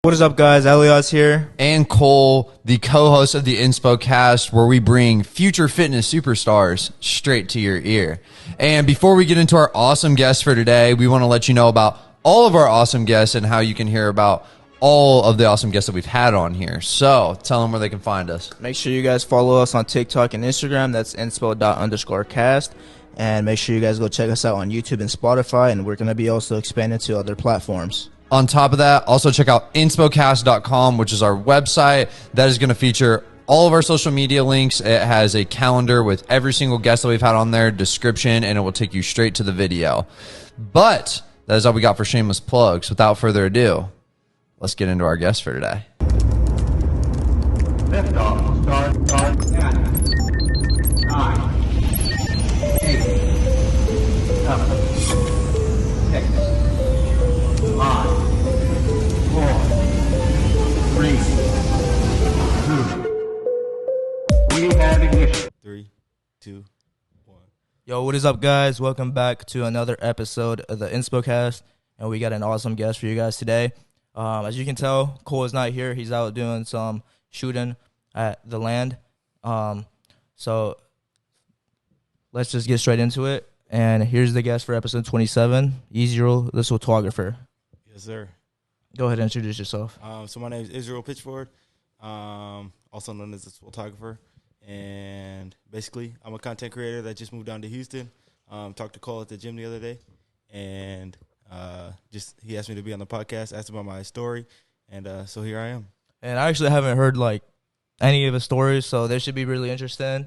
What is up, guys? Elias here. And Cole, the co-host of the InspoCast, where we bring future fitness superstars straight to your ear. And before we get into our awesome guests for today, we want to let you know about all of our awesome guests and how you can hear about all of the awesome guests that we've had on here. So tell them where they can find us. Make sure you guys follow us on TikTok and Instagram. That's inspo._cast. And make sure you guys go check us out on YouTube and Spotify. And we're going to be also expanding to other platforms. On top of that, also check out InspoCast.com, which is our website. That is going to feature all of our social media links. It has a calendar with every single guest that we've had on there, description, and it will take you straight to the video. But that is all we got for shameless plugs. Without further ado, let's get into our guest for today. Liftoff will start on 10, 9, 8, 7, 6, 5, 4, 3, 2. We have ignition. 3, 2, 1. Yo, what is up, guys? Welcome back to another episode of the InspoCast. And we got an awesome guest for you guys today. As you can tell, Cole is not here. He's out doing some shooting at the land. So let's just get straight into it. And here's the guest for episode 27, Israel, the Swoletographer. Yes, sir. Go ahead and introduce yourself. So my name is Israel Pitchford, also known as the Swoletographer. And basically, I'm a content creator that just moved down to Houston. Talked to Cole at the gym the other day. And he asked me to be on the podcast, asked about my story. And so here I am. And I actually haven't heard, any of his stories, so this should be really interesting.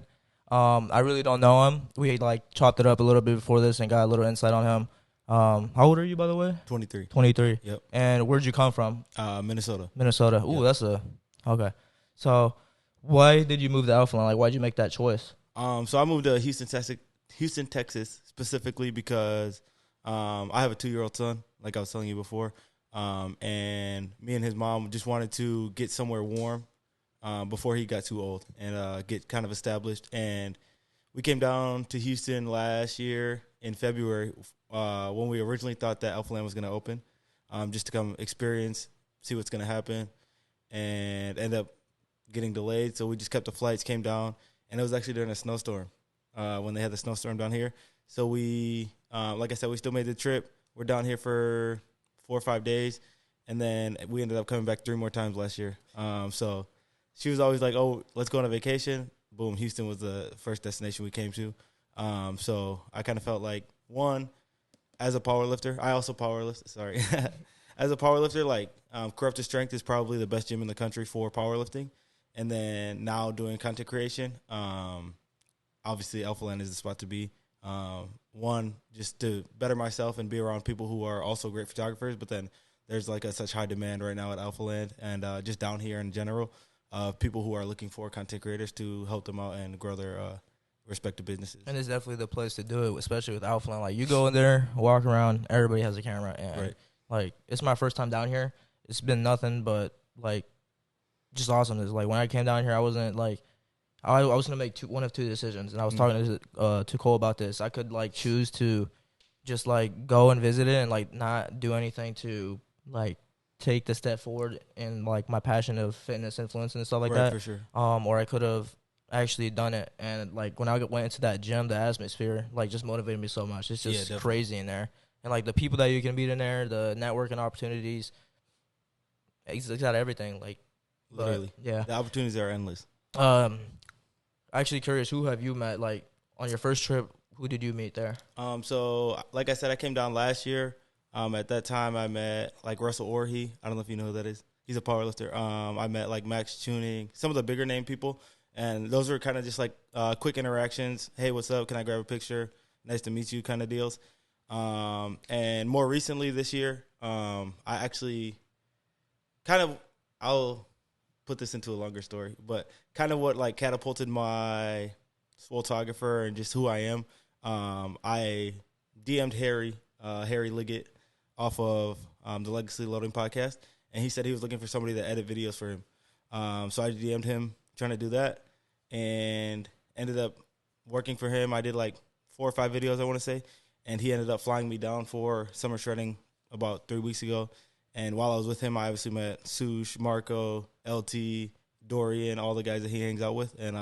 I really don't know him. We, chopped it up a little bit before this and got a little insight on him. How old are you, by the way? 23. 23. Yep. And where'd you come from? Minnesota. Minnesota. Ooh, Yep. Okay. So why did you move to Alphaland? Why'd you make that choice? So I moved to Houston, Texas, specifically because I have a 2-year-old son, like I was telling you before. And me and his mom just wanted to get somewhere warm before he got too old and get kind of established. And we came down to Houston last year in February when we originally thought that Alphaland was going to open, just to come experience, see what's going to happen, and end up getting delayed. So we just kept the flights, came down, and it was actually during a snowstorm when they had the snowstorm down here. So we, like I said, we still made the trip. We're down here for 4 or 5 days, and then we ended up coming back 3 more times last year. So she was always like, oh, let's go on a vacation. Boom, Houston was the first destination we came to. So I kind of felt like, one, as a powerlifter, I also powerlift, sorry. As a powerlifter, Corrupted Strength is probably the best gym in the country for powerlifting. And then now doing content creation, obviously Alphaland is the spot to be. One, just to better myself and be around people who are also great photographers, but then there's such high demand right now at Alphaland and just down here in general of people who are looking for content creators to help them out and grow their respective businesses. And it's definitely the place to do it, especially with Alphaland. You go in there, walk around, everybody has a camera. And, right. It's my first time down here. It's been nothing but, just awesomeness. When I came down here, I wasn't, I was going to make one of two decisions. And I was talking to Cole about this. I could, choose to just, go and visit it and, not do anything to, take the step forward in, my passion of fitness influence and stuff like that. For sure. Or I could have actually done it. And, when I went into that gym, the atmosphere, just motivated me so much. It's just crazy in there. And, the people that you can meet in there, the networking opportunities, it's got everything. Literally. Yeah. The opportunities are endless. Actually curious, who have you met, on your first trip, who did you meet there? So, like I said, I came down last year. At that time, I met, Russell Orhe. I don't know if you know who that is. He's a powerlifter. I met, Max Tuning, some of the bigger name people. And those were kind of just, quick interactions. Hey, what's up? Can I grab a picture? Nice to meet you kind of deals. And more recently this year, I actually I'll put this into a longer story, but kind of what catapulted my Swoletographer and just who I am. I DM'd Harry Liggett off of the Legacy Loading podcast, and he said he was looking for somebody to edit videos for him. So I DM'd him trying to do that, and ended up working for him. I did 4 or 5 videos, I want to say, and he ended up flying me down for summer shredding about 3 weeks ago. And while I was with him, I obviously met Sush, Marco, LT, Dorian, all the guys that he hangs out with. And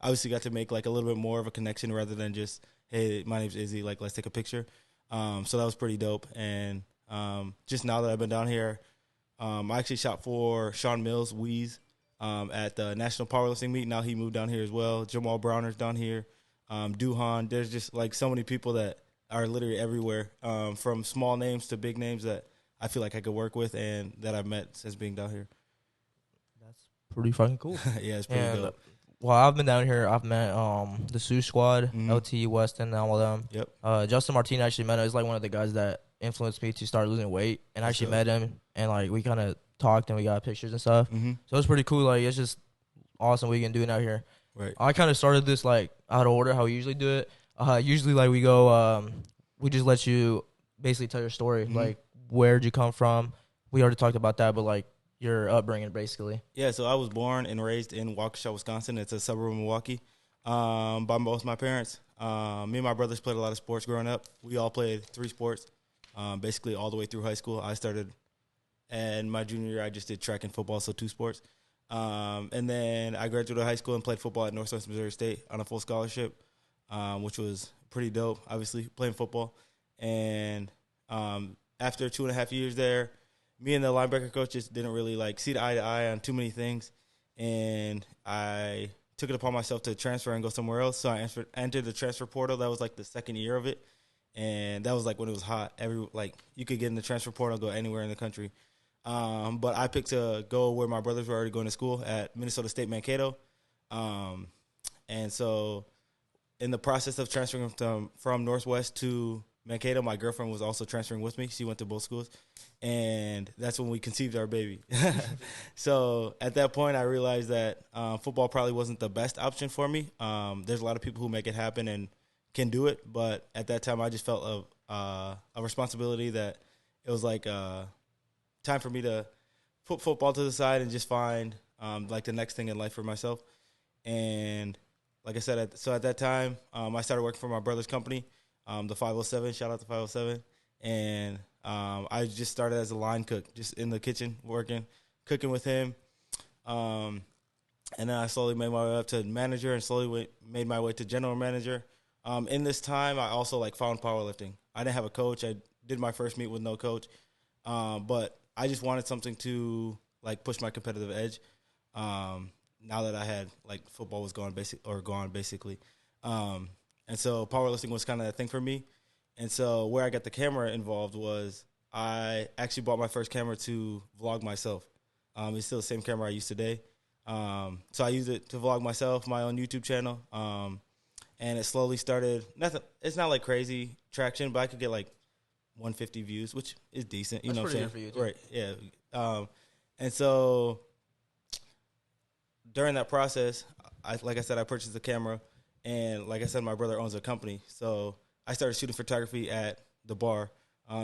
obviously got to make like a little bit more of a connection rather than just, hey, my name's Izzy, like let's take a picture. So that was pretty dope. And just now that I've been down here, I actually shot for Sean Mills, Wheeze, at the National Powerlifting meet. Now he moved down here as well. Jamal Browner's down here. Duhan. There's just like so many people that are literally everywhere, from small names to big names that I feel like I could work with and that I've met since being down here. That's pretty fucking cool. Yeah, it's pretty dope. While I've been down here, I've met the Sioux Squad, LT, Weston, and all of them. Yep. Justin Martin actually met him. He's like one of the guys that influenced me to start losing weight. And I actually met him, and like we kind of talked and we got pictures and stuff. So it's pretty cool. Like it's just awesome we can do it out here. Right. I kind of started this like out of order how we usually do it. Usually like we go, we just let you basically tell your story. Like where'd you come from? We already talked about that, but like your upbringing basically. Yeah, so I was born and raised in Waukesha, Wisconsin. It's a suburb of Milwaukee, by both my parents. Me and my brothers played a lot of sports growing up. We all played 3 sports, basically all the way through high school. I started, and my junior year I just did track and football, so 2 sports. And then I graduated high school and played football at Northwest Missouri State on a full scholarship, which was pretty dope, obviously, playing football. And after 2.5 years there, me and the linebacker coach just didn't really like see eye to eye on too many things, and I took it upon myself to transfer and go somewhere else. So I entered the transfer portal. That was like the second year of it, and that was like when it was hot. You could get in the transfer portal, go anywhere in the country. But I picked to go where my brothers were already going to school at Minnesota State Mankato, and so in the process of transferring from Northwest to Mankato, my girlfriend was also transferring with me. She went to both schools, and that's when we conceived our baby. So at that point, I realized that football probably wasn't the best option for me. There's a lot of people who make it happen and can do it, but at that time, I just felt a responsibility that it was like time for me to put football to the side and just find like the next thing in life for myself. And like I said, at that time, I started working for my brother's company, the 507. Shout out to 507. And I just started as a line cook, just in the kitchen cooking with him. And then I slowly made my way up to manager and slowly made my way to general manager. In this time, I also found powerlifting. I didn't have a coach. I did my first meet with no coach. But I just wanted something to push my competitive edge. Now that I had football was gone basically. And so powerlifting was kind of that thing for me. And so where I got the camera involved was I actually bought my first camera to vlog myself. It's still the same camera I use today. So I used it to vlog myself, my own YouTube channel. And it slowly started. It's not crazy traction, but I could get 150 views, which is decent. You know what I'm saying? For you too. Right. Yeah. And so during that process, I purchased the camera. And like I said, my brother owns a company. So I started shooting photography at the bar,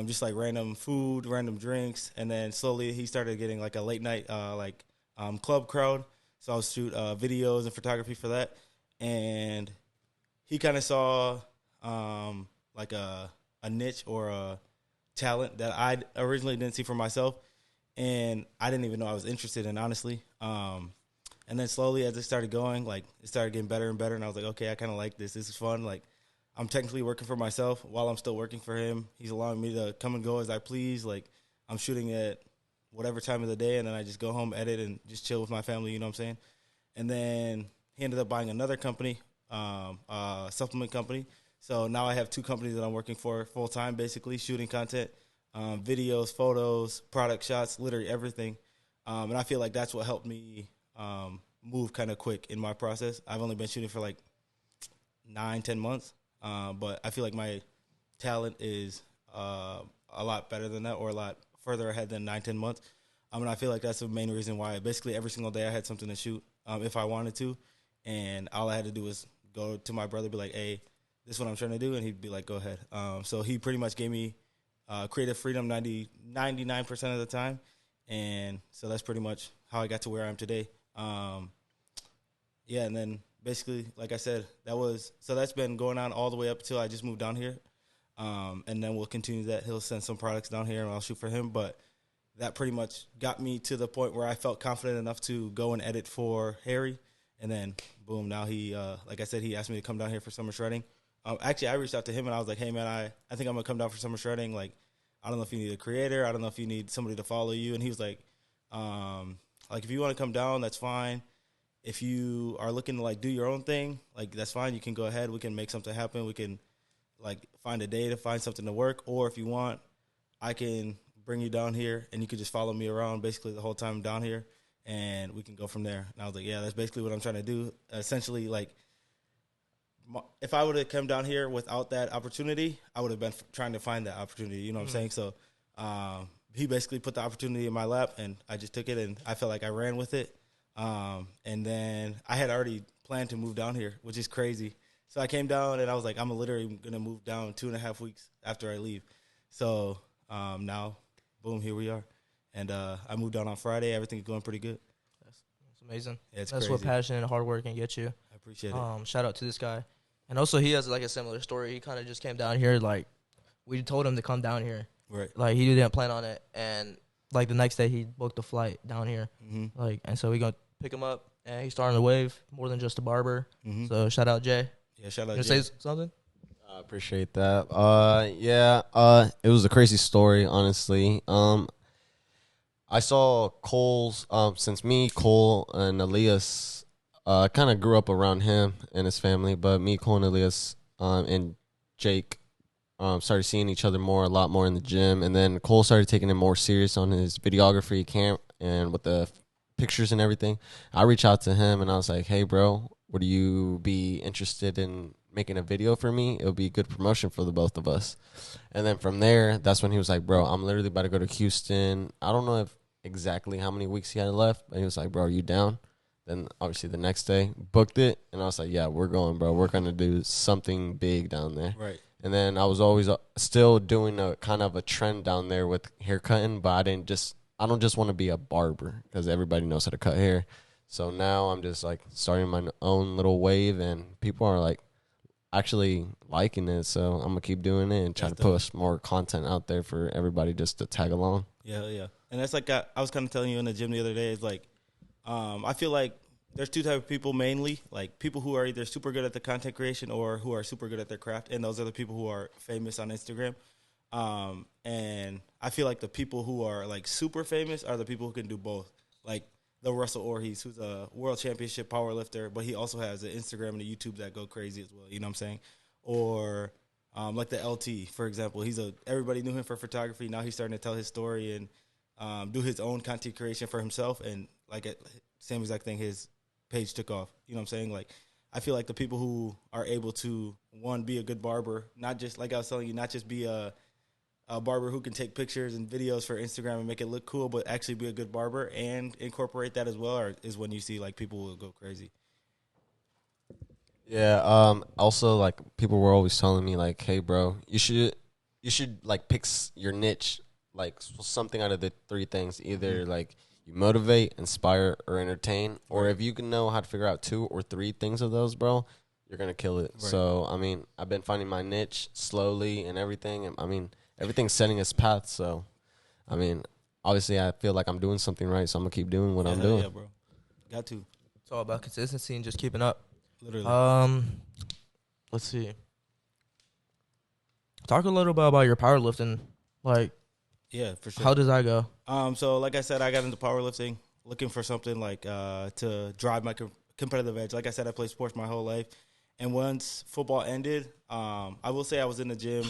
just random food, random drinks. And then slowly he started getting a late night club crowd. So I would shoot videos and photography for that. And he kind of saw a niche or a talent that I originally didn't see for myself. And I didn't even know I was interested in, honestly. And then slowly as it started going, it started getting better and better. And I was like, okay, I kind of like this. This is fun. I'm technically working for myself while I'm still working for him. He's allowing me to come and go as I please. I'm shooting at whatever time of the day, and then I just go home, edit, and just chill with my family, you know what I'm saying? And then he ended up buying another company, a supplement company. So now I have 2 companies that I'm working for full-time, basically, shooting content, videos, photos, product shots, literally everything. And I feel like that's what helped me move kind of quick in my process. I've only been shooting for 9-10 months, but I feel like my talent is a lot better than that, or a lot further ahead than 9-10 months. And I feel like that's the main reason why basically every single day I had something to shoot if I wanted to, and all I had to do was go to my brother, be like, hey, this is what I'm trying to do, and he'd be like, go ahead. So he pretty much gave me creative freedom 99% of the time, and so that's pretty much how I got to where I am today. Yeah, and then basically, like I said, that's been going on all the way up until I just moved down here. And then we'll continue that. He'll send some products down here, and I'll shoot for him. But that pretty much got me to the point where I felt confident enough to go and edit for Harry. And then, boom, now he, like I said, he asked me to come down here for summer shredding. Actually, I reached out to him, and I was like, hey, man, I think I'm going to come down for summer shredding. Like, I don't know if you need a creator. I don't know if you need somebody to follow you. And he was like, if you want to come down, that's fine. If you are looking to, like, do your own thing, like, that's fine. You can go ahead. We can make something happen. We can, like, find a day to find something to work. Or if you want, I can bring you down here, and you could just follow me around basically the whole time down here, and we can go from there. And I was like, yeah, that's basically what I'm trying to do. Essentially, like, if I would have come down here without that opportunity, I would have been trying to find that opportunity. You know what I'm saying? So he basically put the opportunity in my lap, and I just took it, and I felt like I ran with it. And then I had already planned to move down here, which is crazy. So I came down, and I was like, I'm literally going to move down 2.5 weeks after I leave. So now, boom, here we are. And I moved down on Friday. Everything's going pretty good. That's amazing. Yeah, it's That's crazy. what passion and hard work can get you. I appreciate it. Shout out to this guy. And also, he has, like, a similar story. He kind of just came down here, like, we told him to come down here. Right. Like, he didn't plan on it. And, like, the next day, he booked a flight down here. Mm-hmm. Like, and so we going to pick him up, and he's starting to wave more than just a barber. Mm-hmm. So, shout out, Jay. Yeah, shout out You Jay. say something? I appreciate that. It was a crazy story, honestly. I saw Cole's, since me, Cole, and Elias kind of grew up around him and his family, but me, Cole, and Elias, and Jake started seeing each other a lot more in the gym, and then Cole started taking it more serious on his videography camp and with the pictures and everything. I reached out to him, and I was like, hey, bro, would you be interested in making a video for me? It would be good promotion for the both of us. And then from there, that's when he was like, bro, I'm literally about to go to Houston. I don't know if exactly how many weeks he had left, but he was like, bro, are you down? Then obviously the next day, booked it, and I was like, yeah, we're going, bro. We're going to do something big down there. Right. And then I was always still doing a kind of a trend down there with haircutting, but I don't just want to be a barber because everybody knows how to cut hair. So now I'm just like starting my own little wave, and people are like actually liking it. So I'm gonna keep doing it and try to push more content out there for everybody just to tag along. Yeah. And that's like I was kind of telling you in the gym the other day. It's like I feel like there's two types of people mainly, like people who are either super good at the content creation or who are super good at their craft, and those are the people who are famous on Instagram. And I feel like the people who are like super famous are the people who can do both. Like the Russell Orhis, who's a world championship powerlifter, but he also has an Instagram and a YouTube that go crazy as well. You know what I'm saying? Or like the LT, for example. Everybody knew him for photography. Now he's starting to tell his story and do his own content creation for himself. And like same exact thing, his page took off. You know what I'm saying? Like I feel like the people who are able to, one, be a good barber, not just, like I was telling you, not just be a barber who can take pictures and videos for Instagram and make it look cool, but actually be a good barber and incorporate that as well, is when you see like people will go crazy. Yeah. Also, like people were always telling me, like, "Hey, bro, you should like pick your niche, like something out of the three things. Either like you motivate, inspire, or entertain. Or if you can know how to figure out 2 or 3 things of those, bro, you're gonna kill it." Right. So, I mean, I've been finding my niche slowly and everything. And I mean, everything's setting its path. So, I mean, obviously, I feel like I'm doing something right. So I'm gonna keep doing what I'm doing. Yeah, bro. Got to. It's all about consistency and just keeping up. Literally. Let's see. Talk a little bit about your powerlifting. Like, yeah, for sure. How does that go? So like I said, I got into powerlifting, looking for something like to drive my competitive edge. Like I said, I played sports my whole life, and once football ended, I will say I was in the gym.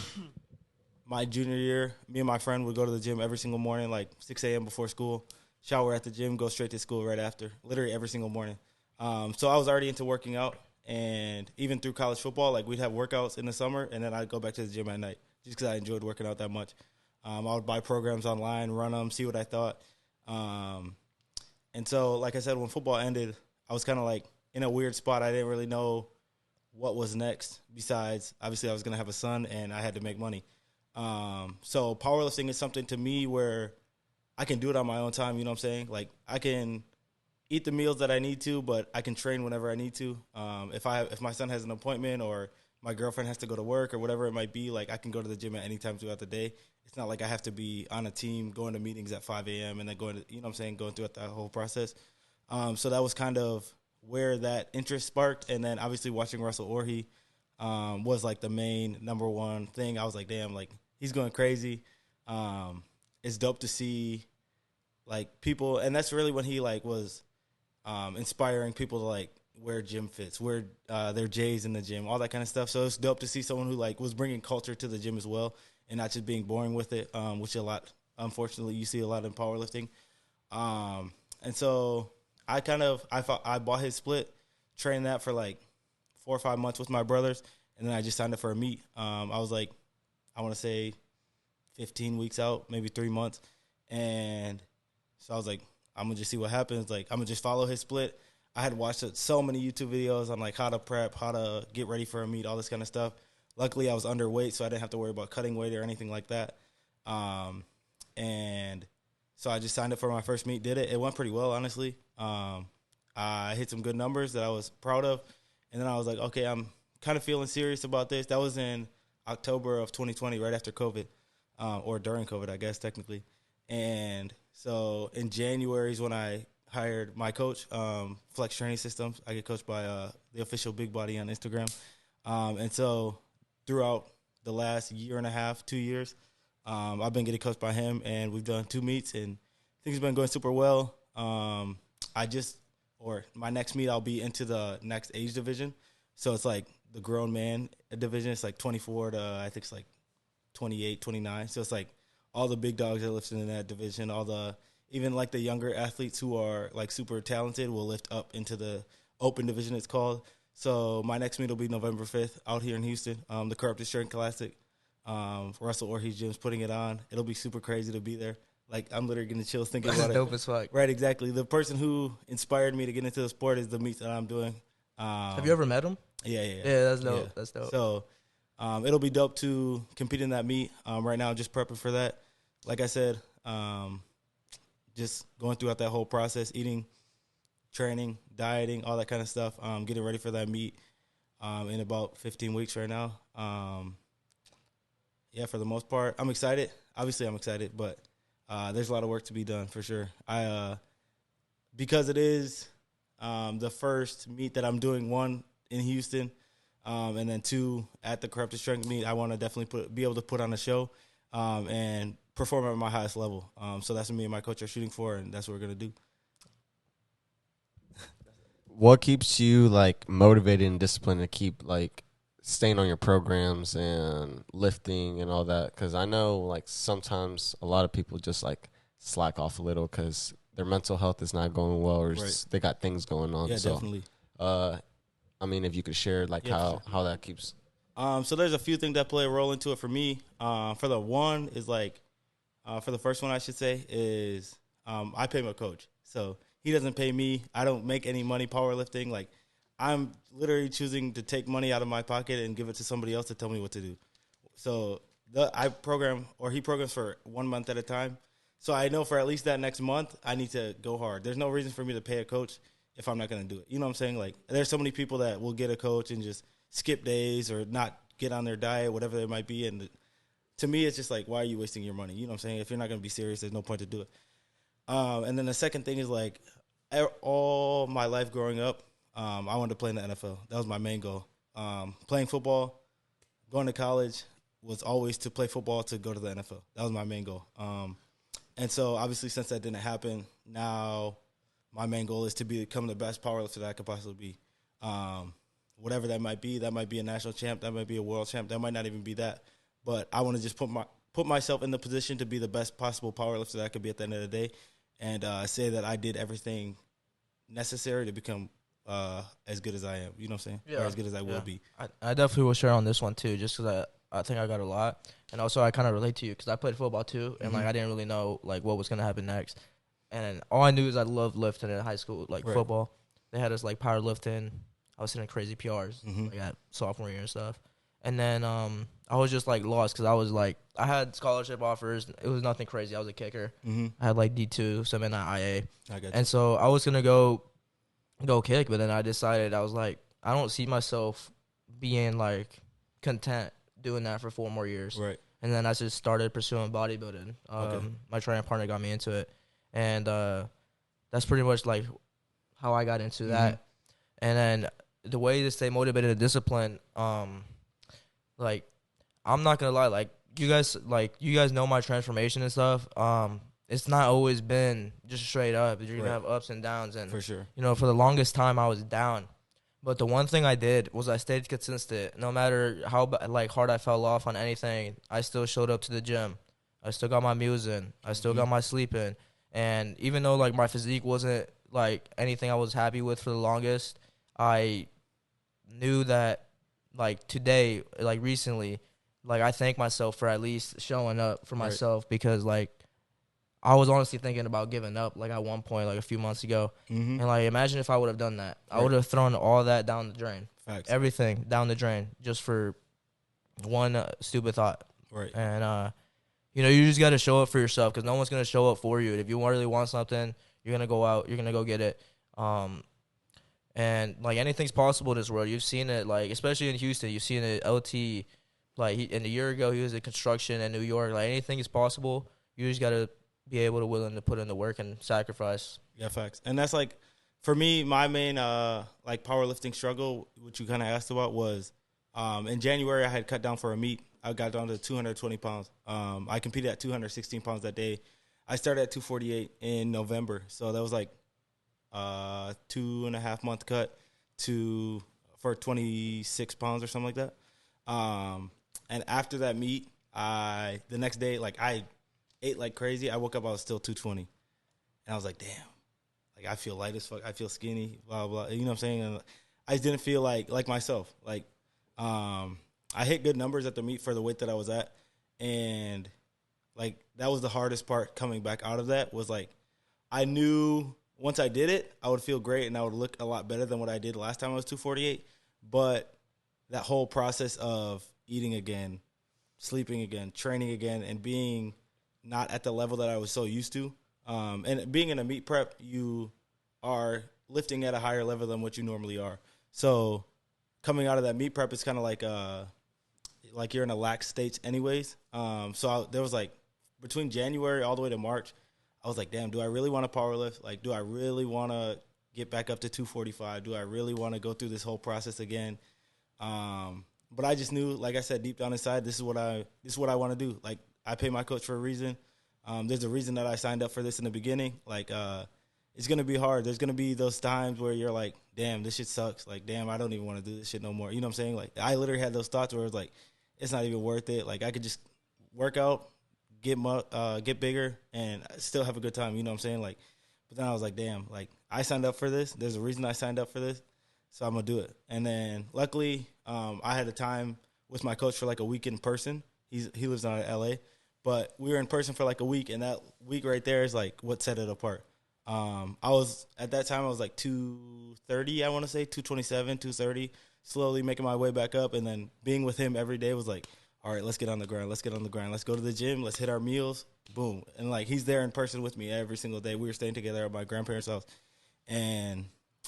My junior year, me and my friend would go to the gym every single morning, like 6 a.m. before school, shower at the gym, go straight to school right after, literally every single morning. So I was already into working out, and even through college football, like we'd have workouts in the summer, and then I'd go back to the gym at night just because I enjoyed working out that much. I would buy programs online, run them, see what I thought. And so, like I said, when football ended, I was kind of like in a weird spot. I didn't really know what was next. Besides, obviously, I was going to have a son, and I had to make money. So powerlifting is something to me where I can do it on my own time. You know what I'm saying? Like I can eat the meals that I need to, but I can train whenever I need to. If my son has an appointment or my girlfriend has to go to work or whatever it might be, like I can go to the gym at any time throughout the day. It's not like I have to be on a team going to meetings at 5 a.m. and then going to, going throughout that whole process. So that was kind of where that interest sparked. And then obviously watching Russell Orhe was like the main number one thing. I was like, damn, like he's going crazy. It's dope to see like people, and that's really when he like was inspiring people to like wear gym fits, wear their J's in the gym, all that kind of stuff. So it's dope to see someone who like was bringing culture to the gym as well, and not just being boring with it, which unfortunately you see a lot in powerlifting. And so I bought his split, trained that for like 4 or 5 months with my brothers, and then I just signed up for a meet. I was like, I want to say 15 weeks out, maybe 3 months. And so I was like, I'm going to just see what happens. Like, I'm going to just follow his split. I had watched so many YouTube videos on like how to prep, how to get ready for a meet, all this kind of stuff. Luckily, I was underweight, so I didn't have to worry about cutting weight or anything like that. And so I just signed up for my first meet, did it. It went pretty well, honestly. I hit some good numbers that I was proud of. And then I was like, okay, I'm kind of feeling serious about this. That was in October of 2020, right after COVID, or during COVID, I guess, technically. And so in January is when I hired my coach, Flex Training Systems. I get coached by the official Big Body on Instagram. And so throughout the last year and a half, 2 years, I've been getting coached by him, and we've done 2 meets, and things have been going super well. My next meet, I'll be into the next age division. So it's like the grown man division. It's like 24 to, I think it's like 28, 29. So it's like all the big dogs are lifting in that division. Even like the younger athletes who are like super talented will lift up into the open division, it's called. So my next meet will be November 5th out here in Houston, the Corrupted Strength Classic. Russell Orhe's gym's putting it on. It'll be super crazy to be there. Like, I'm literally getting chills thinking about it. Dope as fuck. Right, exactly. The person who inspired me to get into the sport is the meets that I'm doing. Have you ever met him? Yeah. Yeah, that's dope. Yeah. That's dope. So it'll be dope to compete in that meet. Right now, just prepping for that. Like I said, just going throughout that whole process, eating, training, dieting, all that kind of stuff, getting ready for that meet in about 15 weeks right now. Yeah, for the most part, I'm excited. Obviously, I'm excited, but there's a lot of work to be done for sure. Because it is the first meet that I'm doing, 1 in Houston, and then 2 at the Corrupted Strength meet. I want to definitely be able to put on a show and perform at my highest level. So that's what me and my coach are shooting for, and that's what we're gonna do. What keeps you like motivated and disciplined to keep like staying on your programs and lifting and all that? Because I know like sometimes a lot of people just like slack off a little because their mental health is not going well, or Right. they got things going on. Yeah, So, definitely. I mean, if you could share like how that keeps. So there's a few things that play a role into it for me. For the one is like, for the first one I should say is I pay my coach. So he doesn't pay me. I don't make any money powerlifting. Like, I'm literally choosing to take money out of my pocket and give it to somebody else to tell me what to do. So he programs for 1 month at a time. So I know for at least that next month, I need to go hard. There's no reason for me to pay a coach if I'm not going to do it. You know what I'm saying? Like, there's so many people that will get a coach and just skip days or not get on their diet, whatever it might be. And to me, it's just like, why are you wasting your money? You know what I'm saying? If you're not going to be serious, there's no point to do it. And then the second thing is like, all my life growing up, I wanted to play in the NFL. That was my main goal. Playing football, going to college was always to play football to go to the NFL. That was my main goal. And so obviously since that didn't happen, now my main goal is to become the best powerlifter that I could possibly be. Whatever that might be a national champ, that might be a world champ, that might not even be that. But I want to just put myself in the position to be the best possible powerlifter that I could be at the end of the day, and say that I did everything necessary to become as good as I am. You know what I'm saying? Yeah. Or as good as I will be. I definitely will share on this one too, just because I think I got a lot, and also I kind of relate to you because I played football too, and like I didn't really know like what was gonna happen next, and all I knew is I loved lifting in high school, like Right. football. They had us like powerlifting. I was hitting crazy PRs like at sophomore year and stuff, and then I was just like lost because I was like I had scholarship offers. It was nothing crazy. I was a kicker. I had like D2, some in IA, I got you. and so I was gonna go kick, but then I decided I was like I don't see myself being like content doing that for 4 more years. Right. And then I just started pursuing bodybuilding. My training partner got me into it. And that's pretty much like how I got into that. And then the way to stay motivated and disciplined, like, I'm not gonna lie, like you guys know my transformation and stuff. It's not always been just straight up. You're gonna have ups and downs, and For sure. you know, for the longest time I was down. But the one thing I did was I stayed consistent. No matter how like hard I fell off on anything, I still showed up to the gym. I still got my meals in. I still got my sleep in. And even though like my physique wasn't like anything I was happy with for the longest, I knew that like today, like recently, like I thank myself for at least showing up for myself, because like I was honestly thinking about giving up like at one point, like a few months ago. And like imagine if I would have done that. I would have thrown all that down the drain. Facts. Everything down the drain just for one stupid thought. Right. And you know, you just got to show up for yourself, because no one's going to show up for you. If you really want something, you're going to go out, you're going to go get it. And like anything's possible in this world. You've seen it, like especially in Houston. You've seen it. LT, like and a year ago he was in construction in New York. Like anything is possible. You just got to be able to willing to put in the work and sacrifice. Yeah, facts. And that's like, for me, my main like powerlifting struggle, which you kind of asked about, was in January I had cut down for a meet. I got down to 220 pounds. I competed at 216 pounds that day. I started at 248 in November, so that was like 2.5 month cut for 26 pounds or something like that. And after that meet, the next day, like I ate like crazy. I woke up, I was still 220. And I was like, damn, like I feel light as fuck. I feel skinny, blah, blah. You know what I'm saying? And I just didn't feel like myself. Like, I hit good numbers at the meet for the weight that I was at. And like, that was the hardest part coming back out of that, was like, I knew once I did it, I would feel great and I would look a lot better than what I did last time I was 248. But that whole process of eating again, sleeping again, training again, and being not at the level that I was so used to. And being in a meet prep, you are lifting at a higher level than what you normally are. So coming out of that meet prep, it's kind of like you're in a lax state anyways. There was like between January all the way to March, I was like, damn, do I really want to powerlift? Like, do I really want to get back up to 245? Do I really want to go through this whole process again? But I just knew, like I said, deep down inside, this is what I want to do. Like, I pay my coach for a reason. There's a reason that I signed up for this in the beginning. Like, it's going to be hard. There's going to be those times where you're like, damn, this shit sucks. Like, damn, I don't even want to do this shit no more. You know what I'm saying? Like, I literally had those thoughts where it was like, it's not even worth it. Like, I could just work out, get bigger, and still have a good time. You know what I'm saying? Like, but then I was like, damn, like, I signed up for this. There's a reason I signed up for this, so I'm going to do it. And then, luckily, I had a time with my coach for like a week in person. He lives out of L.A., but we were in person for like a week, and that week right there is like what set it apart. At that time I was like 230, I want to say 227, 230, slowly making my way back up, and then being with him every day was like, all right, let's get on the grind. Let's go to the gym. Let's hit our meals. Boom. And like, he's there in person with me every single day. We were staying together at my grandparents' house, and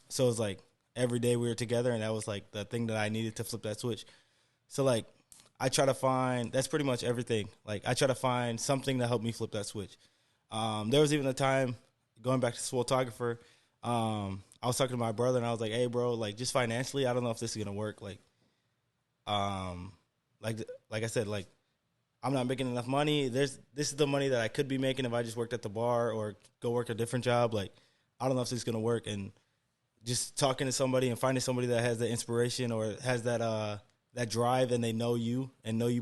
so it was like every day we were together, and that was like the thing that I needed to flip that switch. So like, I try to find, that's pretty much everything. Like, I try to find something to help me flip that switch. There was even a time, going back to Swoletographer, I was talking to my brother, and I was like, hey, bro, like, just financially, I don't know if this is going to work. Like I said, like, I'm not making enough money. This is the money that I could be making if I just worked at the bar or go work a different job. Like, I don't know if this is going to work. And just talking to somebody and finding somebody that has the inspiration or has that drive, and they know you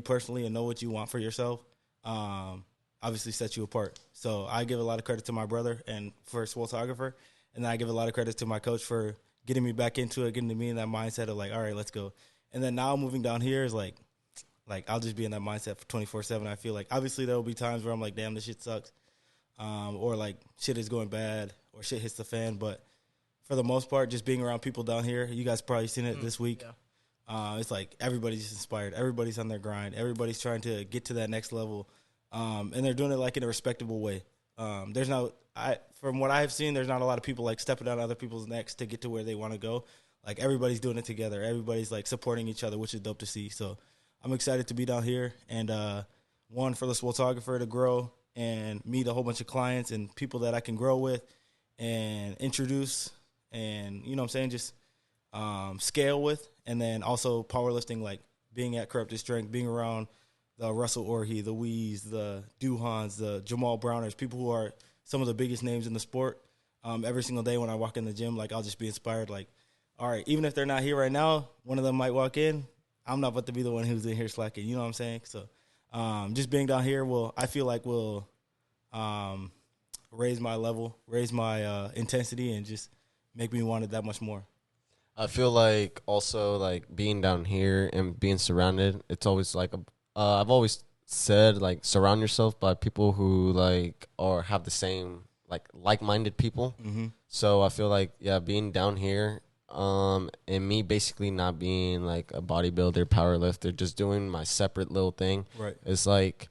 personally and know what you want for yourself, obviously sets you apart. So I give a lot of credit to my brother and for Swoletographer, and then I give a lot of credit to my coach for getting me back into it, getting me in that mindset of like, all right, let's go. And then now moving down here is like I'll just be in that mindset for 24/7. I feel like obviously there will be times where I'm like, damn, this shit sucks, or like shit is going bad or shit hits the fan. But for the most part, just being around people down here, you guys probably seen it this week. Yeah. It's like everybody's just inspired. Everybody's on their grind. Everybody's trying to get to that next level, and they're doing it like in a respectable way. From what I have seen, there's not a lot of people like stepping on other people's necks to get to where they want to go. Like, everybody's doing it together. Everybody's like supporting each other, which is dope to see. So I'm excited to be down here and one for the Swoletographer to grow and meet a whole bunch of clients and people that I can grow with and introduce and, you know what I'm saying, just scale with. And then also powerlifting, like being at Corrupted Strength, being around the Russell Orhe, the Wees, the Duhans, the Jamal Browners, people who are some of the biggest names in the sport. Every single day when I walk in the gym, like I'll just be inspired. Like, all right, even if they're not here right now, one of them might walk in. I'm not about to be the one who's in here slacking. You know what I'm saying? So, just being down here I feel like will raise my level, raise my intensity, and just make me want it that much more. I feel like also like being down here and being surrounded, it's always like I've always said like surround yourself by people who like or have the same like-minded people. Mm-hmm. So I feel like being down here and me basically not being like a bodybuilder, powerlifter, just doing my separate little thing. Right. It's like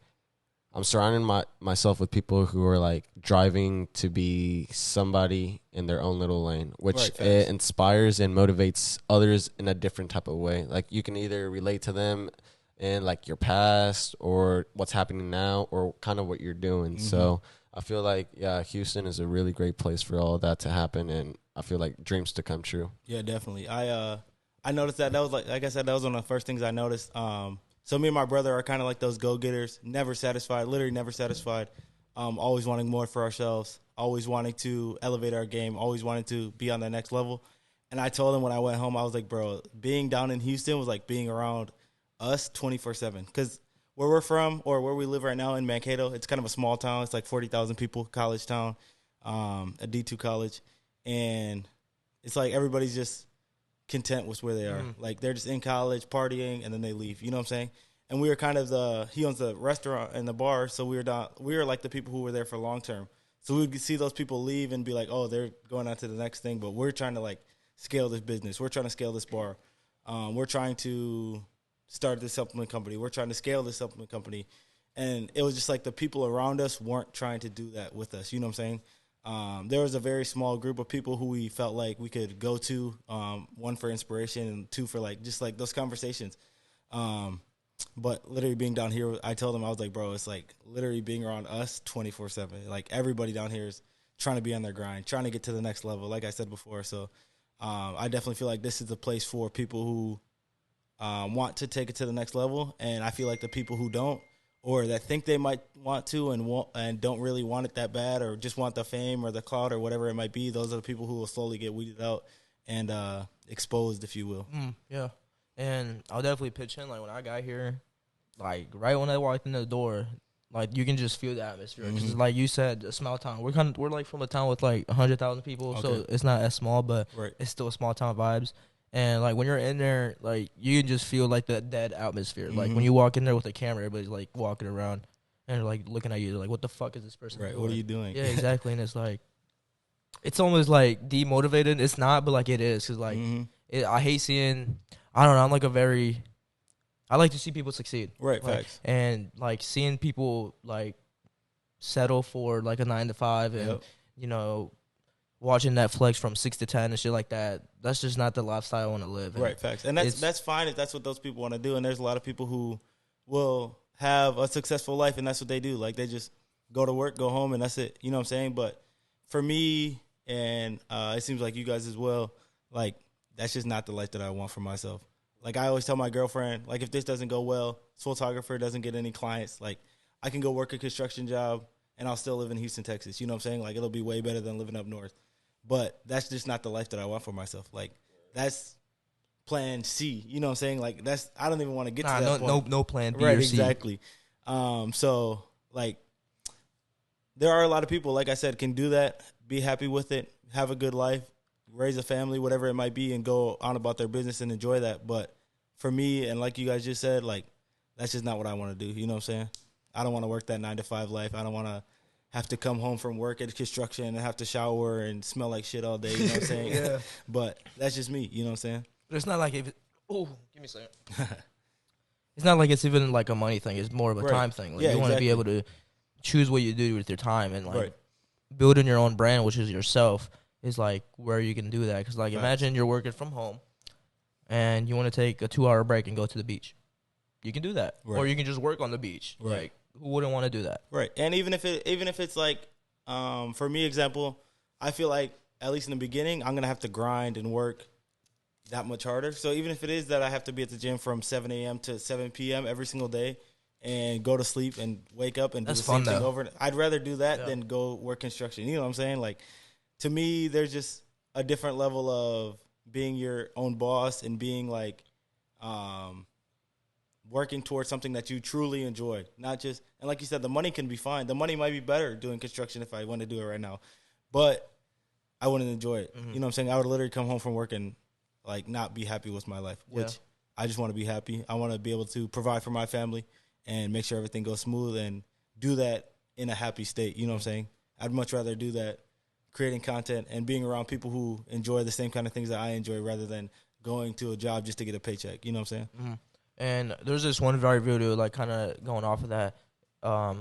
I'm surrounding myself with people who are like driving to be somebody in their own little lane, which it inspires and motivates others in a different type of way. Like you can either relate to them in like your past or what's happening now or kind of what you're doing. Mm-hmm. So I feel like, Houston is a really great place for all of that to happen. And I feel like dreams to come true. Yeah, definitely. I noticed that was like I said, that was one of the first things I noticed. So me and my brother are kind of like those go-getters, never satisfied, literally never satisfied, always wanting more for ourselves, always wanting to elevate our game, always wanting to be on the next level. And I told him when I went home, I was like, bro, being down in Houston was like being around us 24/7. Because where we're from or where we live right now in Mankato, it's kind of a small town. It's like 40,000 people, college town, a D2 college. And it's like everybody's just content with where they are. Like they're just in college partying and then they leave. You know what I'm saying? And we were kind of he owns the restaurant and the bar, so we were like the people who were there for long term. So we would see those people leave and be like, oh, they're going on to the next thing. But we're trying to like scale this business. We're trying to scale this bar. We're trying to start this supplement company. We're trying to scale this supplement company. And it was just like the people around us weren't trying to do that with us. You know what I'm saying? There was a very small group of people who we felt like we could go to, one for inspiration and two for like just like those conversations. But literally being down here, I told them, I was like, bro, it's like literally being around us 24/7. Like everybody down here is trying to be on their grind, trying to get to the next level, like I said before. So I definitely feel like this is the place for people who want to take it to the next level. And I feel like the people who don't, or that think they might want to and don't really want it that bad or just want the fame or the clout or whatever it might be, those are the people who will slowly get weeded out and exposed, if you will. Yeah. And I'll definitely pitch in, like, when I got here, like, right when I walked in the door, like, you can just feel the atmosphere. Just like you said, a small town. We're like, from a town with, like, 100,000 people, so it's not as small, but it's still small town vibes. And, like, when you're in there, like, you can just feel, like, the dead atmosphere. Like, when you walk in there with a camera, everybody's, like, walking around and they're, like, looking at you. They're like, what the fuck is this person doing? What are you doing? Yeah, exactly. And it's, like, it's almost, like, demotivated. It's not, but, like, it is. Because, like, I hate seeing, I don't know, I'm, like, I like to see people succeed. Right, like, facts. And, like, seeing people, like, settle for, like, a 9 to 5 and, you know, watching Netflix from 6 to 10 and shit like that, that's just not the lifestyle I want to live. Right, facts. And that's fine if that's what those people want to do. And there's a lot of people who will have a successful life, and that's what they do. Like, they just go to work, go home, and that's it. You know what I'm saying? But for me, and it seems like you guys as well, like, that's just not the life that I want for myself. Like, I always tell my girlfriend, like, if this doesn't go well, Swoletographer doesn't get any clients, like, I can go work a construction job, and I'll still live in Houston, Texas. You know what I'm saying? Like, it'll be way better than living up north. But that's just not the life that I want for myself. Like, that's plan C. You know what I'm saying? Like, I don't even want to get to that point. No plan B right, or C. Exactly. So, like, there are a lot of people, like I said, can do that, be happy with it, have a good life, raise a family, whatever it might be, and go on about their business and enjoy that. But for me, and like you guys just said, like, that's just not what I want to do. You know what I'm saying? I don't want to work that 9 to 5 life. I don't want to have to come home from work at construction and have to shower and smell like shit all day, you know what I'm saying? Yeah. But that's just me, you know what I'm saying? But it's not like give me a second. It's not like it's even like a money thing. It's more of a time thing. Like, you want to be able to choose what you do with your time, and like building your own brand, which is yourself, is like where you can do that. Because like imagine you're working from home and you want to take a 2-hour break and go to the beach. you can do that. Right. Or you can just work on the beach. Right. Like, who wouldn't want to do that? Right. And even if it's like, for me, example, I feel like at least in the beginning, I'm gonna have to grind and work that much harder. So even if it is that I have to be at the gym from 7 a.m. to 7 p.m. every single day and go to sleep and wake up and do That's the same fun, thing though. over, I'd rather do that than go work construction. You know what I'm saying? Like, to me, there's just a different level of being your own boss and being like, working towards something that you truly enjoy. Not just, and like you said, the money can be fine. The money might be better doing construction if I want to do it right now, but I wouldn't enjoy it. You know what I'm saying? I would literally come home from work and like not be happy with my life, which I just want to be happy. I want to be able to provide for my family and make sure everything goes smooth and do that in a happy state. You know what I'm saying? I'd much rather do that creating content and being around people who enjoy the same kind of things that I enjoy rather than going to a job just to get a paycheck. You know what I'm saying? And there's this one viral video, like, kind of going off of that.